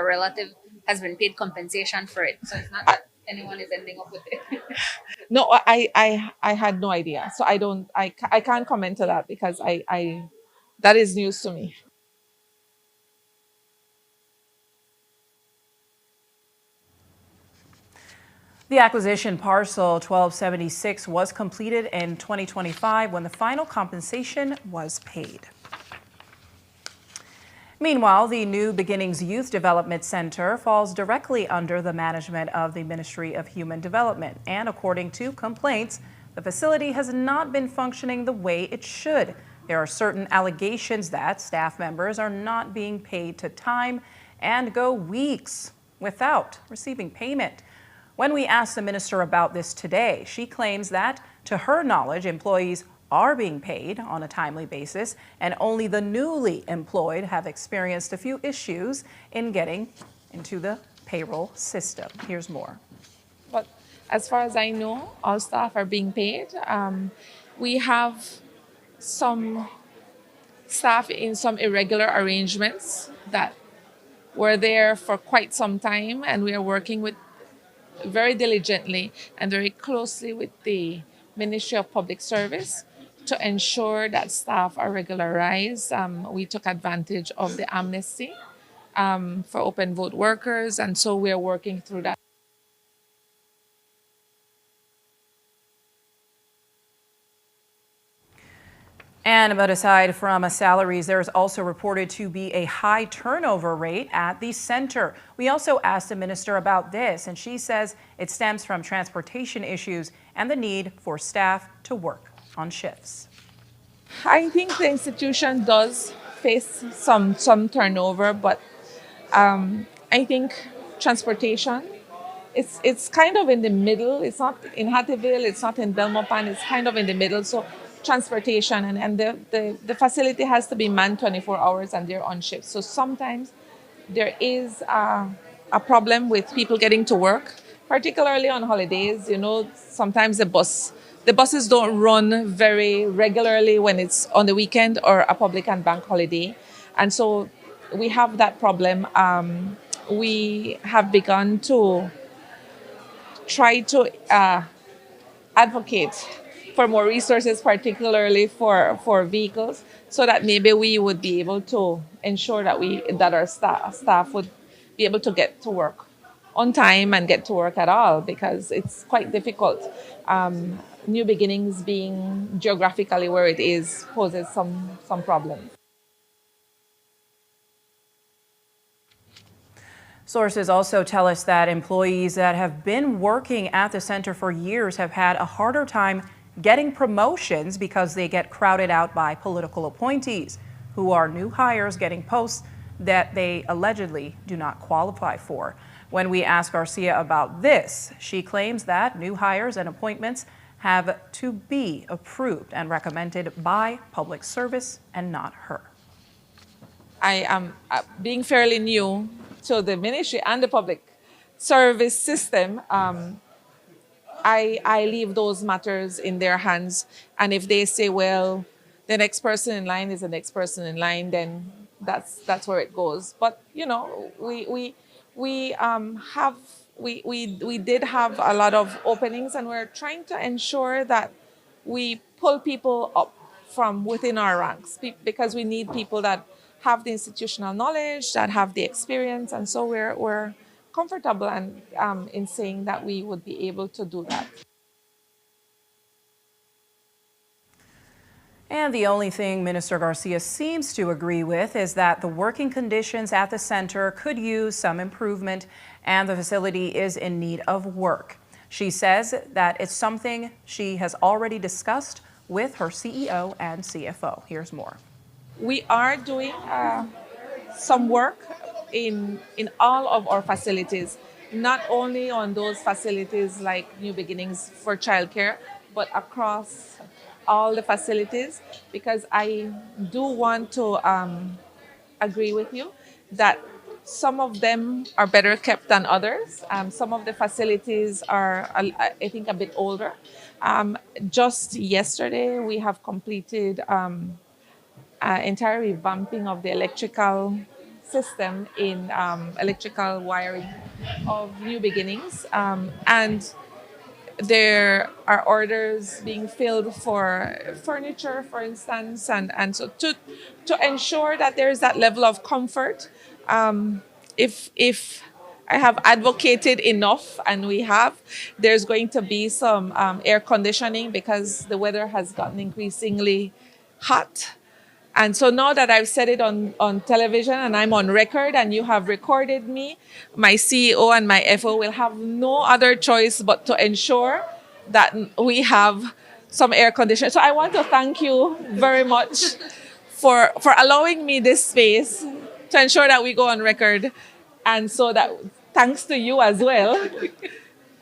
relative has been paid compensation for it. So it's not that anyone is ending up with it. No, I had no idea. So I can't comment to that because that is news to me. The acquisition parcel 1276 was completed in 2025 when the final compensation was paid. Meanwhile, the New Beginnings Youth Development Center falls directly under the management of the Ministry of Human Development, and according to complaints, the facility has not been functioning the way it should. There are certain allegations that staff members are not being paid to time and go weeks without receiving payment. When we asked the minister about this today, she claims that, to her knowledge, employees are being paid on a timely basis, and only the newly employed have experienced a few issues in getting into the payroll system. Here's more. But as far as I know, all staff are being paid. We have some staff in some irregular arrangements that were there for quite some time, and we are working with very diligently and very closely with the Ministry of Public Service to ensure that staff are regularized. We took advantage of the amnesty for open vote workers, and so we're working through that. But aside from salaries, there is also reported to be a high turnover rate at the center. We also asked the minister about this, and she says it stems from transportation issues and the need for staff to work on shifts. I think the institution does face some turnover, but I think transportation, it's kind of in the middle. It's not in Hattieville, it's not in Belmopan, it's kind of in the middle. So transportation and the facility has to be manned 24 hours and they're on shift. So sometimes there is a problem with people getting to work, particularly on holidays. You know, sometimes the buses don't run very regularly when it's on the weekend or a public and bank holiday. And so we have that problem. We have begun to try to advocate for more resources, particularly for vehicles, so that maybe we would be able to ensure that our staff would be able to get to work on time and get to work at all, because it's quite difficult. New Beginnings being geographically where it is poses some problems. Sources also tell us that employees that have been working at the center for years have had a harder time getting promotions because they get crowded out by political appointees, who are new hires getting posts that they allegedly do not qualify for. When we ask Garcia about this, she claims that new hires and appointments have to be approved and recommended by public service and not her. I am being fairly new to the ministry and the public service system. I leave those matters in their hands. And if they say, well, the next person in line is the next person in line, then that's where it goes. But you know, we did have a lot of openings, and we're trying to ensure that we pull people up from within our ranks because we need people that have the institutional knowledge, that have the experience, and so we're comfortable and in saying that we would be able to do that. And the only thing Minister Garcia seems to agree with is that the working conditions at the center could use some improvement and the facility is in need of work. She says that it's something she has already discussed with her CEO and CFO. Here's more. We are doing some work in all of our facilities, not only on those facilities like New Beginnings for childcare, but across all the facilities, because I do want to agree with you that some of them are better kept than others. Some of the facilities are, I think, a bit older. Just yesterday, we have completed entire revamping of the electrical system in electrical wiring of New Beginnings. And there are orders being filled for furniture, for instance, and so to ensure that there is that level of comfort. If I have advocated enough, and we have, there's going to be some air conditioning because the weather has gotten increasingly hot. And so now that I've said it on television and I'm on record and you have recorded me, my CEO and my FO will have no other choice but to ensure that we have some air conditioning. So I want to thank you very much for allowing me this space to ensure that we go on record. And so that thanks to you as well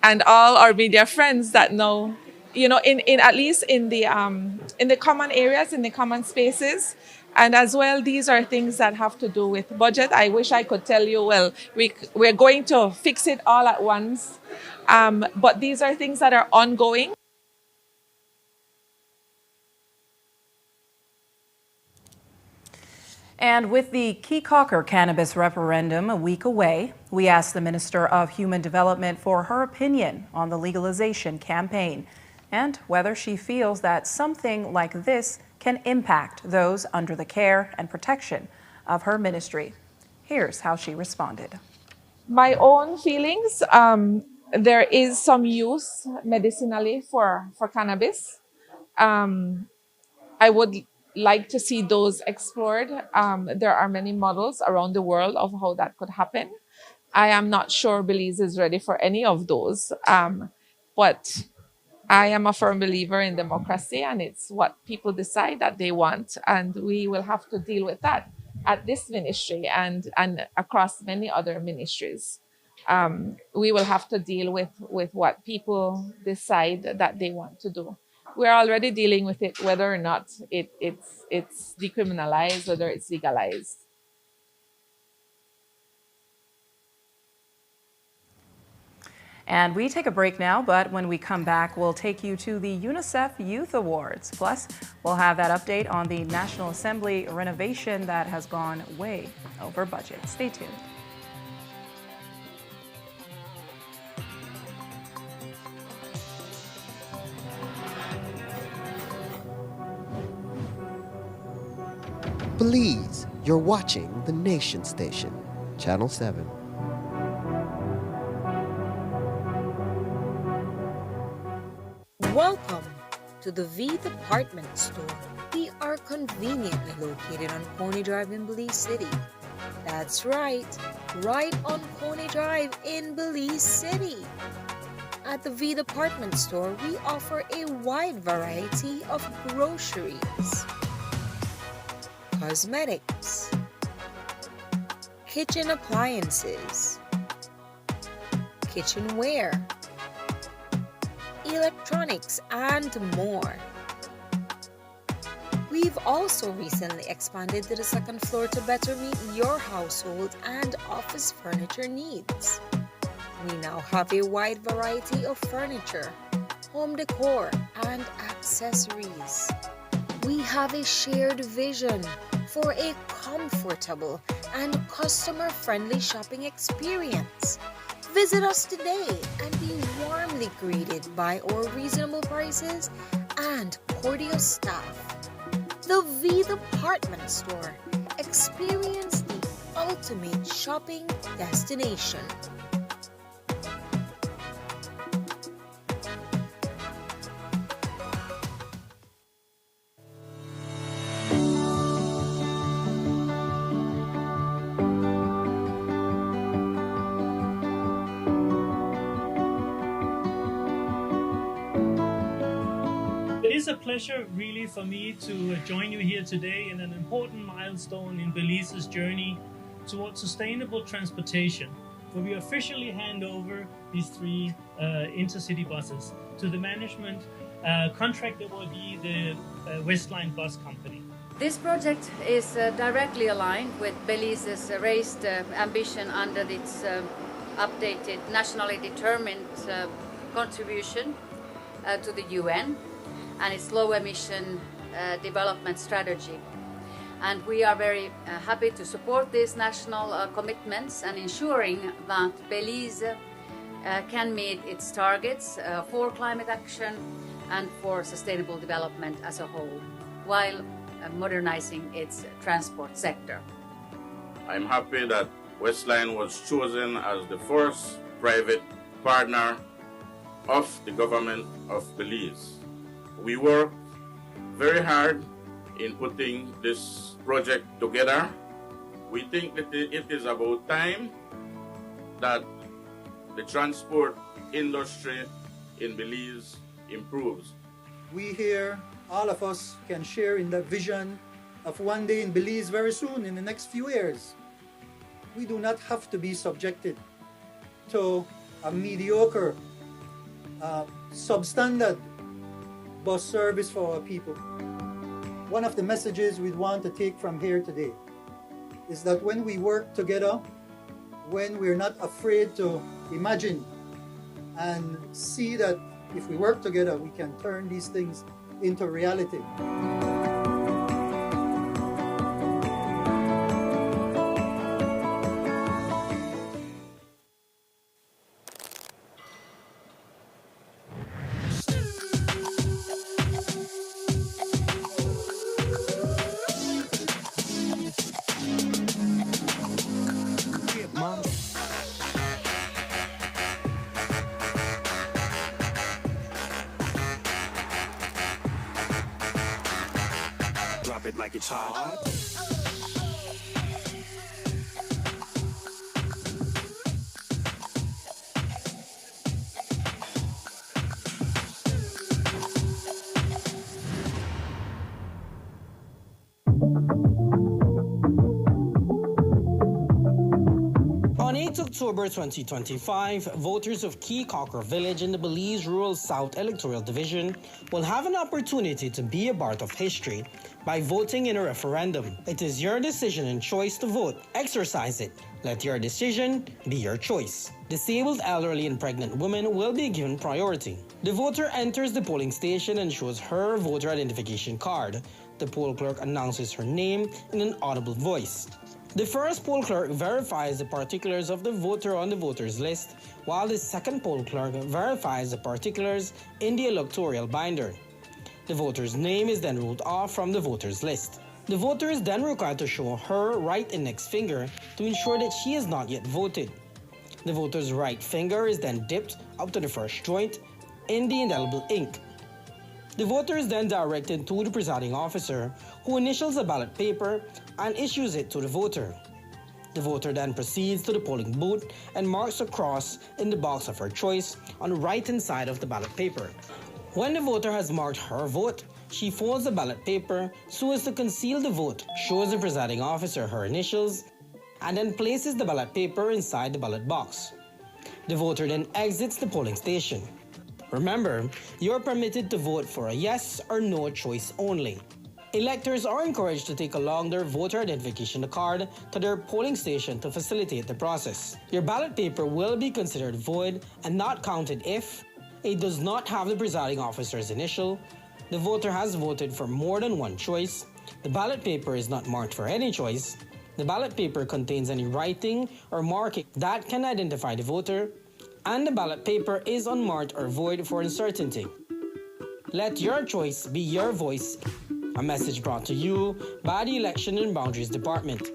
and all our media friends that know, you know, in at least in the common areas, in the common spaces. And as well, these are things that have to do with budget. I wish I could tell you, well, we're going to fix it all at once. But these are things that are ongoing. And with the Key-Cocker cannabis referendum a week away, we asked the Minister of Human Development for her opinion on the legalization campaign and whether she feels that something like this can impact those under the care and protection of her ministry. Here's how she responded. My own feelings, there is some use medicinally for cannabis. I would like to see those explored. There are many models around the world of how that could happen. I am not sure Belize is ready for any of those, but I am a firm believer in democracy, and it's what people decide that they want, and we will have to deal with that at this ministry and across many other ministries. We will have to deal with what people decide that they want to do. We're already dealing with it, whether or not it's decriminalized, whether it's legalized. And we take a break now, but when we come back, we'll take you to the UNICEF Youth Awards. Plus, we'll have that update on the National Assembly renovation that has gone way over budget. Stay tuned. Belize, you're watching the Nation Station, Channel 7. Welcome to the V Department Store. We are conveniently located on Coney Drive in Belize City. That's right on Coney Drive in Belize City. At the V Department Store, we offer a wide variety of groceries, cosmetics, kitchen appliances, kitchenware, electronics, and more. We've also recently expanded to the second floor to better meet your household and office furniture needs. We now have a wide variety of furniture, home decor, and accessories. We have a shared vision for a comfortable and customer-friendly shopping experience. Visit us today and be warmly greeted by our reasonable prices and cordial staff. The V Department Store. Experience the ultimate shopping destination. It is a pleasure really for me to join you here today in an important milestone in Belize's journey towards sustainable transportation, where we officially hand over these 3 intercity buses to the management contractor will be the Westline Bus Company. This project is directly aligned with Belize's raised ambition under its updated nationally determined contribution to the UN and its low emission development strategy. And we are very happy to support these national commitments and ensuring that Belize can meet its targets for climate action and for sustainable development as a whole, while modernizing its transport sector. I'm happy that Westline was chosen as the first private partner of the government of Belize. We worked very hard in putting this project together. We think that it is about time that the transport industry in Belize improves. We here, all of us, can share in the vision of one day in Belize very soon, in the next few years. We do not have to be subjected to a mediocre, substandard bus service for our people. One of the messages we want to take from here today is that when we work together, when we're not afraid to imagine and see that if we work together, we can turn these things into reality. Drop it like it's hot. On 8 October 2025, voters of Key Cocker Village in the Belize Rural South Electoral Division will have an opportunity to be a part of history by voting in a referendum. It is your decision and choice to vote. Exercise it. Let your decision be your choice. Disabled, elderly, and pregnant women will be given priority. The voter enters the polling station and shows her voter identification card. The poll clerk announces her name in an audible voice. The first poll clerk verifies the particulars of the voter on the voters list, while the second poll clerk verifies the particulars in the electoral binder. The voter's name is then ruled off from the voters list. The voter is then required to show her right index finger to ensure that she has not yet voted. The voter's right finger is then dipped up to the first joint in the indelible ink. The voter is then directed to the presiding officer, who initials a ballot paper and issues it to the voter. The voter then proceeds to the polling booth and marks a cross in the box of her choice on the right-hand side of the ballot paper. When the voter has marked her vote, she folds the ballot paper so as to conceal the vote, shows the presiding officer her initials, and then places the ballot paper inside the ballot box. The voter then exits the polling station. Remember, you are permitted to vote for a yes or no choice only. Electors are encouraged to take along their voter identification card to their polling station to facilitate the process. Your ballot paper will be considered void and not counted if it does not have the presiding officer's initial, the voter has voted for more than one choice, the ballot paper is not marked for any choice, the ballot paper contains any writing or marking that can identify the voter, and the ballot paper is unmarked or void for uncertainty. Let your choice be your voice. A message brought to you by the Election and Boundaries Department.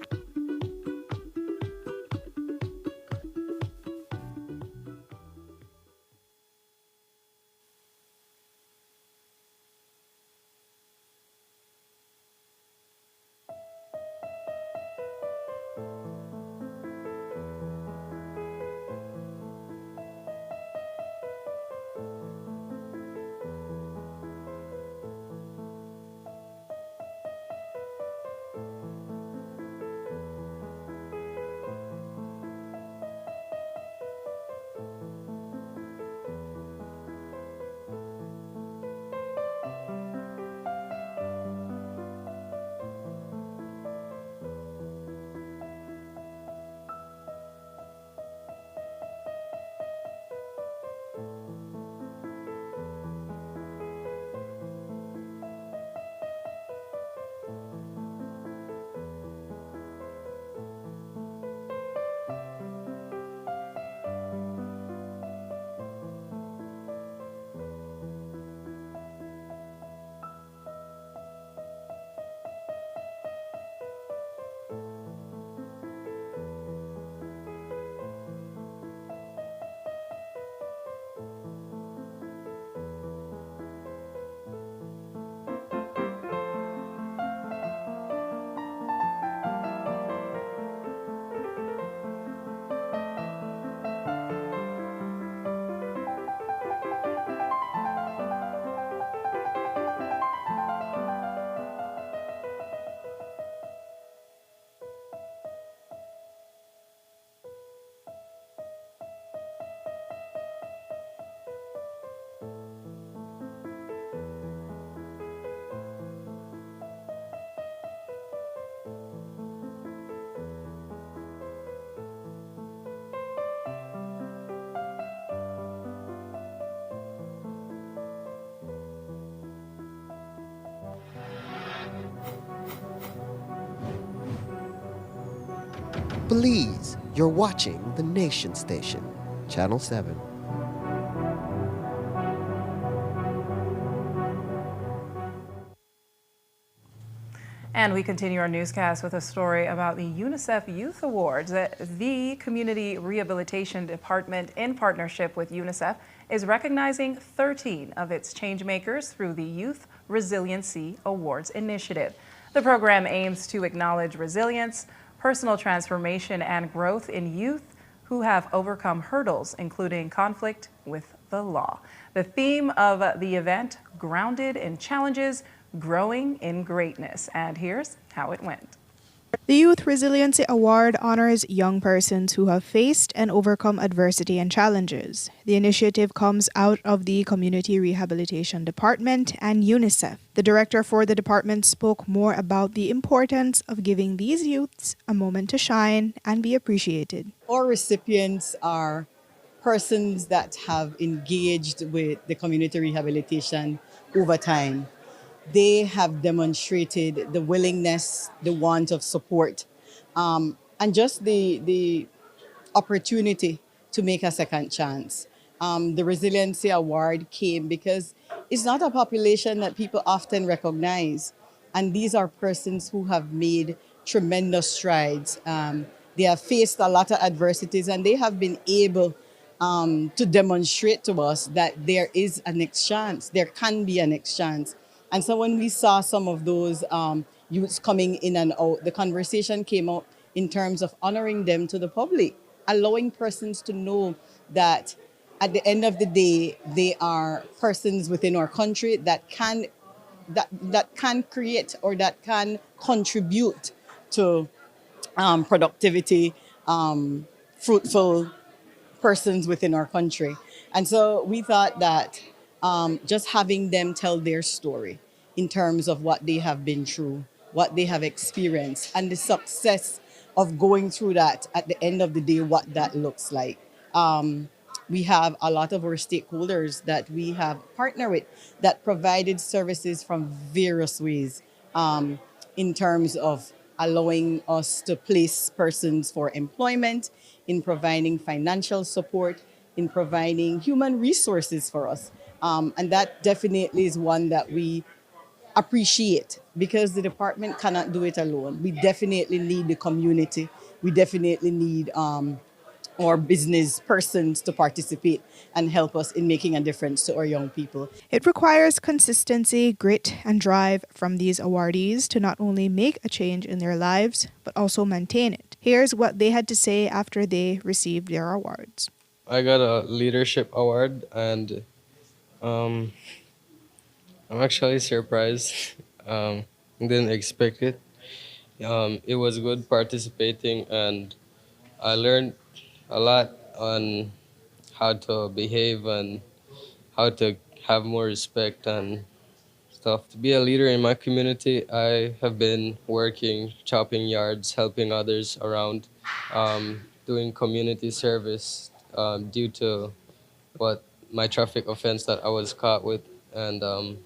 Please, you're watching the Nation Station, Channel 7. And we continue our newscast with a story about the UNICEF Youth Awards. The Community Rehabilitation Department, in partnership with UNICEF, is recognizing 13 of its changemakers through the Youth Resiliency Awards initiative. The program aims to acknowledge resilience, personal transformation, and growth in youth who have overcome hurdles, including conflict with the law. The theme of the event, Grounded in Challenges, Growing in Greatness. And here's how it went. The Youth Resiliency Award honors young persons who have faced and overcome adversity and challenges. The initiative comes out of the Community Rehabilitation Department and UNICEF. The director for the department spoke more about the importance of giving these youths a moment to shine and be appreciated. Our recipients are persons that have engaged with the community rehabilitation over time. They have demonstrated the willingness, the want of support, and just the opportunity to make a second chance. The Resiliency Award came because it's not a population that people often recognize. And these are persons who have made tremendous strides. They have faced a lot of adversities and they have been able to demonstrate to us that there is a next chance. There can be a next chance. And so when we saw some of those youths coming in and out, the conversation came up in terms of honoring them to the public, allowing persons to know that at the end of the day, they are persons within our country that can create or that can contribute to productivity, fruitful persons within our country. And so we thought that just having them tell their story in terms of what they have been through, what they have experienced, and the success of going through that at the end of the day, what that looks like. We have a lot of our stakeholders that we have partnered with that provided services from various ways in terms of allowing us to place persons for employment, in providing financial support, in providing human resources for us. And that definitely is one that we appreciate because the department cannot do it alone. We definitely need the community. We definitely need our business persons to participate and help us in making a difference to our young people. It requires consistency, grit, and drive from these awardees to not only make a change in their lives, but also maintain it. Here's what they had to say after they received their awards. I got a leadership award, and I'm actually surprised. Didn't expect it. It was good participating, and I learned a lot on how to behave and how to have more respect and stuff. To be a leader in my community, I have been working, chopping yards, helping others around, doing community service due to what my traffic offense that I was caught with. And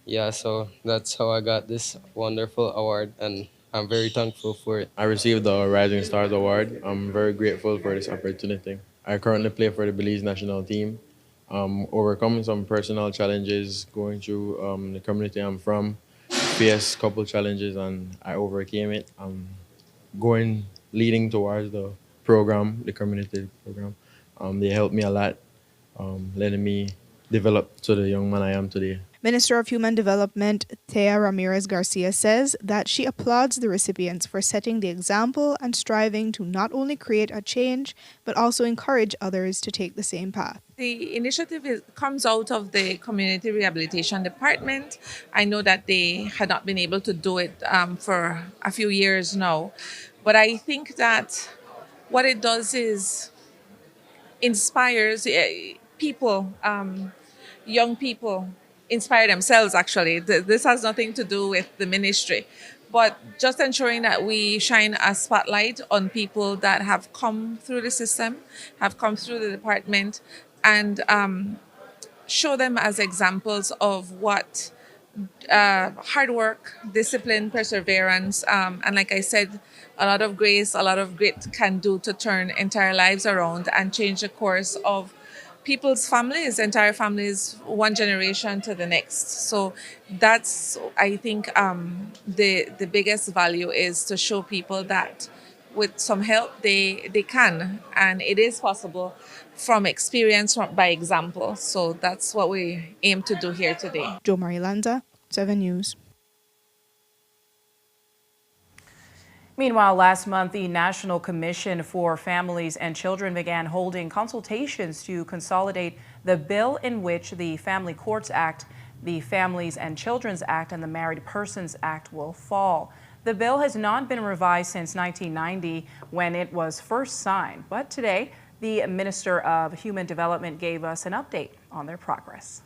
yeah, so that's how I got this wonderful award, and I'm very thankful for it. I received the Rising Stars Award. I'm very grateful for this opportunity. I currently play for the Belize national team. Overcoming some personal challenges, going through the community I'm from, faced a couple challenges and I overcame it. Leading towards the program, the community program. They helped me a lot, letting me develop to the young man I am today. Minister of Human Development Thea Ramirez Garcia says that she applauds the recipients for setting the example and striving to not only create a change, but also encourage others to take the same path. The initiative comes out of the Community Rehabilitation Department. I know that they had not been able to do it for a few years now, but I think that what it does is inspires people, young people, inspire themselves actually. This has nothing to do with the ministry, but just ensuring that we shine a spotlight on people that have come through the system, have come through the department, and show them as examples of what hard work, discipline, perseverance, and like I said, a lot of grace, a lot of grit can do to turn entire lives around and change the course of people's families, entire families, one generation to the next. So that's, I think, the biggest value is to show people that with some help, they can, and it is possible from experience, by example. So that's what we aim to do here today. Jo Marie Lanza, 7 News. Meanwhile, last month, the National Commission for Families and Children began holding consultations to consolidate the bill in which the Family Courts Act, the Families and Children's Act, and the Married Persons Act will fall. The bill has not been revised since 1990 when it was first signed, but today the Minister of Human Development gave us an update on their progress.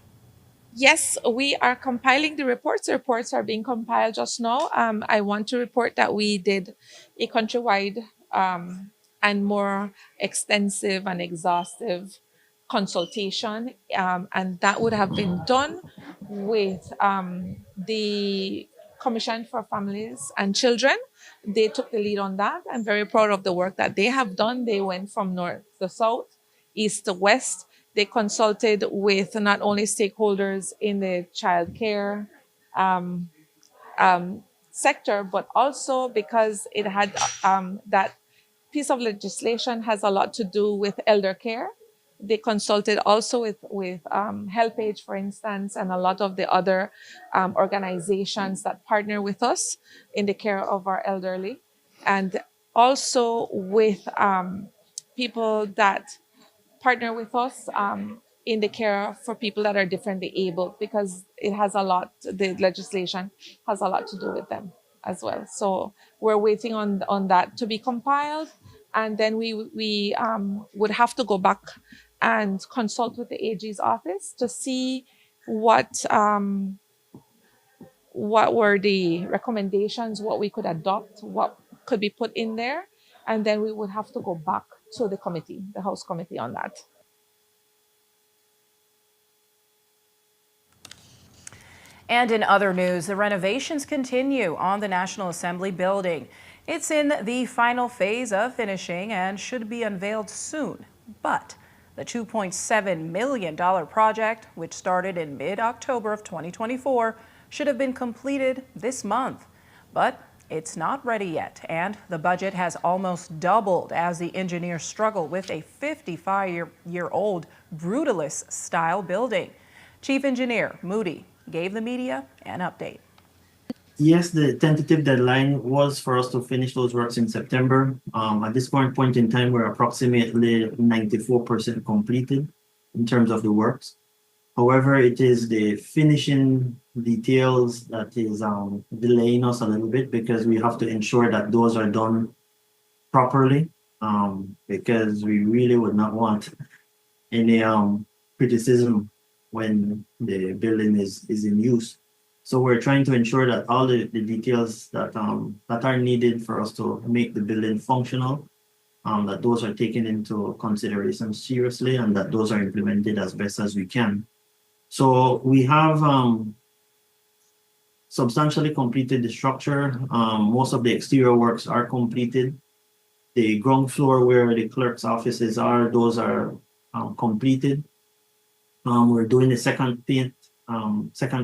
Yes, we are compiling the reports. The reports are being compiled just now. I want to report that we did a countrywide and more extensive and exhaustive consultation, and that would have been done with the Commission for Families and Children. They took the lead on that. I'm very proud of the work that they have done. They went from north to south, east to west. They consulted with not only stakeholders in the child care sector, but also because it had that piece of legislation has a lot to do with elder care. They consulted also with HelpAge, for instance, and a lot of the other organizations that partner with us in the care of our elderly, and also with people that partner with us in the care for people that are differently abled, because it has a lot, the legislation has a lot to do with them as well. So we're waiting on that to be compiled, And then we would have to go back and consult with the AG's office to see what were the recommendations, what we could adopt, what could be put in there. And then we would have to go back to the committee, the House committee on that. And in other news, the renovations continue on the National Assembly building. It's in the final phase of finishing and should be unveiled soon. But the $2.7 million project, which started in mid-October of 2024, should have been completed this month. But it's not ready yet, and the budget has almost doubled as the engineers struggle with a 55-year-old brutalist-style building. Chief Engineer Moody gave the media an update. Yes, the tentative deadline was for us to finish those works in September. At this point in time, we're approximately 94% completed in terms of the works. However, it is the finishing details that is delaying us a little bit, because we have to ensure that those are done properly, because we really would not want any criticism when the building is in use. So we're trying to ensure that all the details that are needed for us to make the building functional, that those are taken into consideration seriously, and that those are implemented as best as we can. So we have substantially completed the structure. Most of the exterior works are completed. The ground floor where the clerk's offices are, those are completed. We're doing the second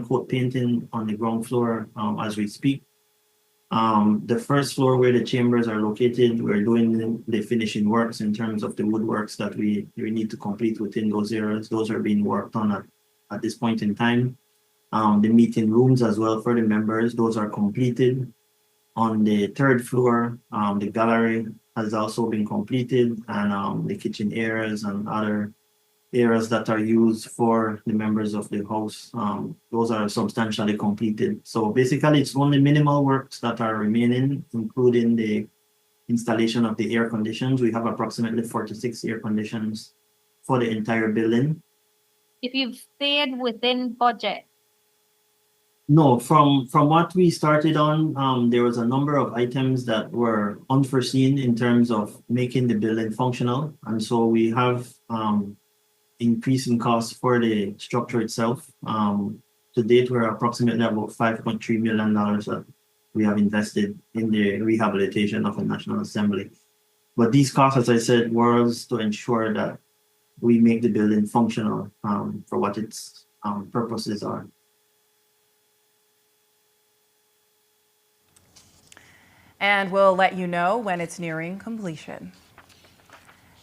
coat painting on the ground floor as we speak. The first floor where the chambers are located, we're doing the finishing works in terms of the woodworks that we need to complete within those areas. Those are being worked on at this point in time. The meeting rooms as well for the members, those are completed. On the third floor, the gallery has also been completed, and the kitchen areas and other areas that are used for the members of the house, those are substantially completed. So basically, it's only minimal works that are remaining, including the installation of the air conditions. We have approximately 46 air conditions for the entire building. If you've stayed within budget? No, from what we started on, there was a number of items that were unforeseen in terms of making the building functional. And so we have increasing costs for the structure itself. To date, we're approximately about $5.3 million that we have invested in the rehabilitation of the National Assembly. But these costs, as I said, was to ensure that we make the building functional for what its purposes are. And we'll let you know when it's nearing completion.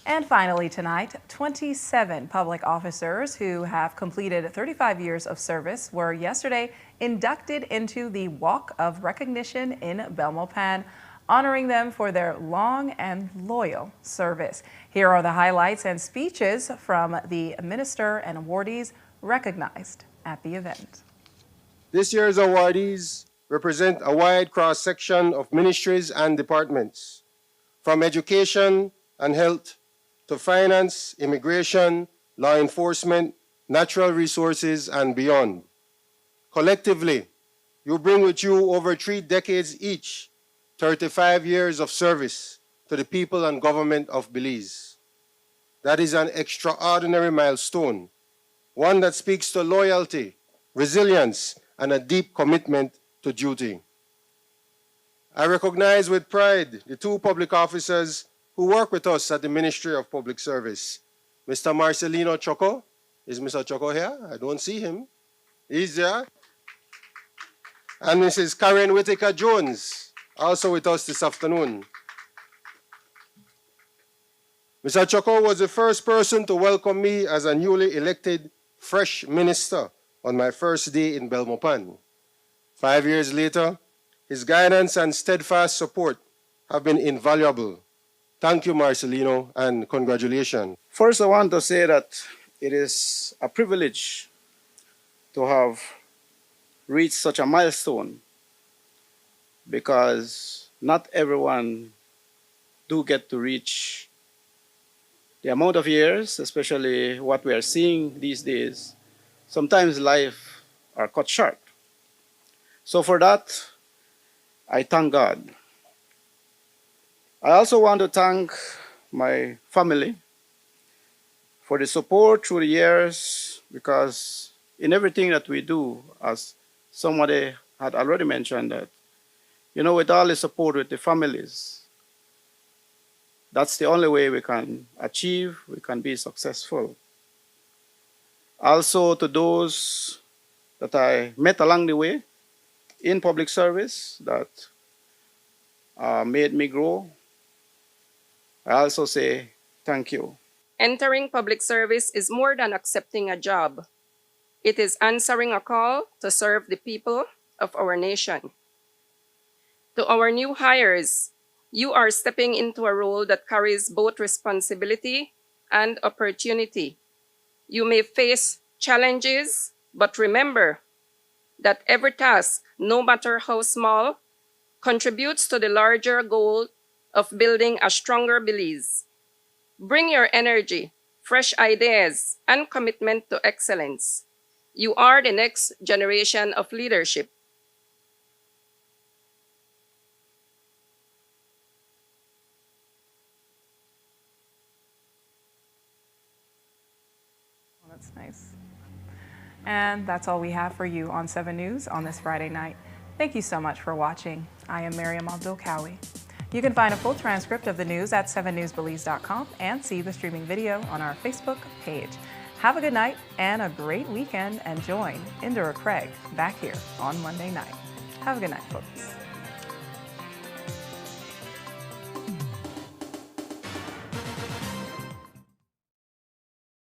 And finally tonight, 27 public officers who have completed 35 years of service were yesterday inducted into the Walk of Recognition in Belmopan, honoring them for their long and loyal service. Here are the highlights and speeches from the minister and awardees recognized at the event. This year's awardees represent a wide cross-section of ministries and departments, from education and health to finance, immigration, law enforcement, natural resources, and beyond. Collectively, you bring with you over 3 decades each, 35 years of service to the people and government of Belize. That is an extraordinary milestone, one that speaks to loyalty, resilience, and a deep commitment to duty. I recognize with pride the 2 public officers who work with us at the Ministry of Public Service. Mr. Marcelino Choco. Is Mr. Choco here? I don't see him. He's there. And Mrs. Karen Whitaker Jones, also with us this afternoon. Mr. Choco was the first person to welcome me as a newly elected fresh minister on my first day in Belmopan. 5 years later, his guidance and steadfast support have been invaluable. Thank you, Marcelino, and congratulations. First, I want to say that it is a privilege to have reached such a milestone, because not everyone do get to reach the amount of years, especially what we are seeing these days, sometimes life are cut short. So for that, I thank God. I also want to thank my family for the support through the years, because in everything that we do, as somebody had already mentioned, that, with all the support with the families, that's the only way we can achieve, we can be successful. Also to those that I met along the way in public service that made me grow, I also say thank you. Entering public service is more than accepting a job. It is answering a call to serve the people of our nation. To our new hires, you are stepping into a role that carries both responsibility and opportunity. You may face challenges, but remember that every task, no matter how small, contributes to the larger goal of building a stronger Belize. Bring your energy, fresh ideas, and commitment to excellence. You are the next generation of leadership. Well, that's nice. And that's all we have for you on 7 News on this Friday night. Thank you so much for watching. I am Miriam Abdul-Kawi. You can find a full transcript of the news at 7newsbelize.com and see the streaming video on our Facebook page. Have a good night and a great weekend, and join Indira Craig back here on Monday night. Have a good night, folks.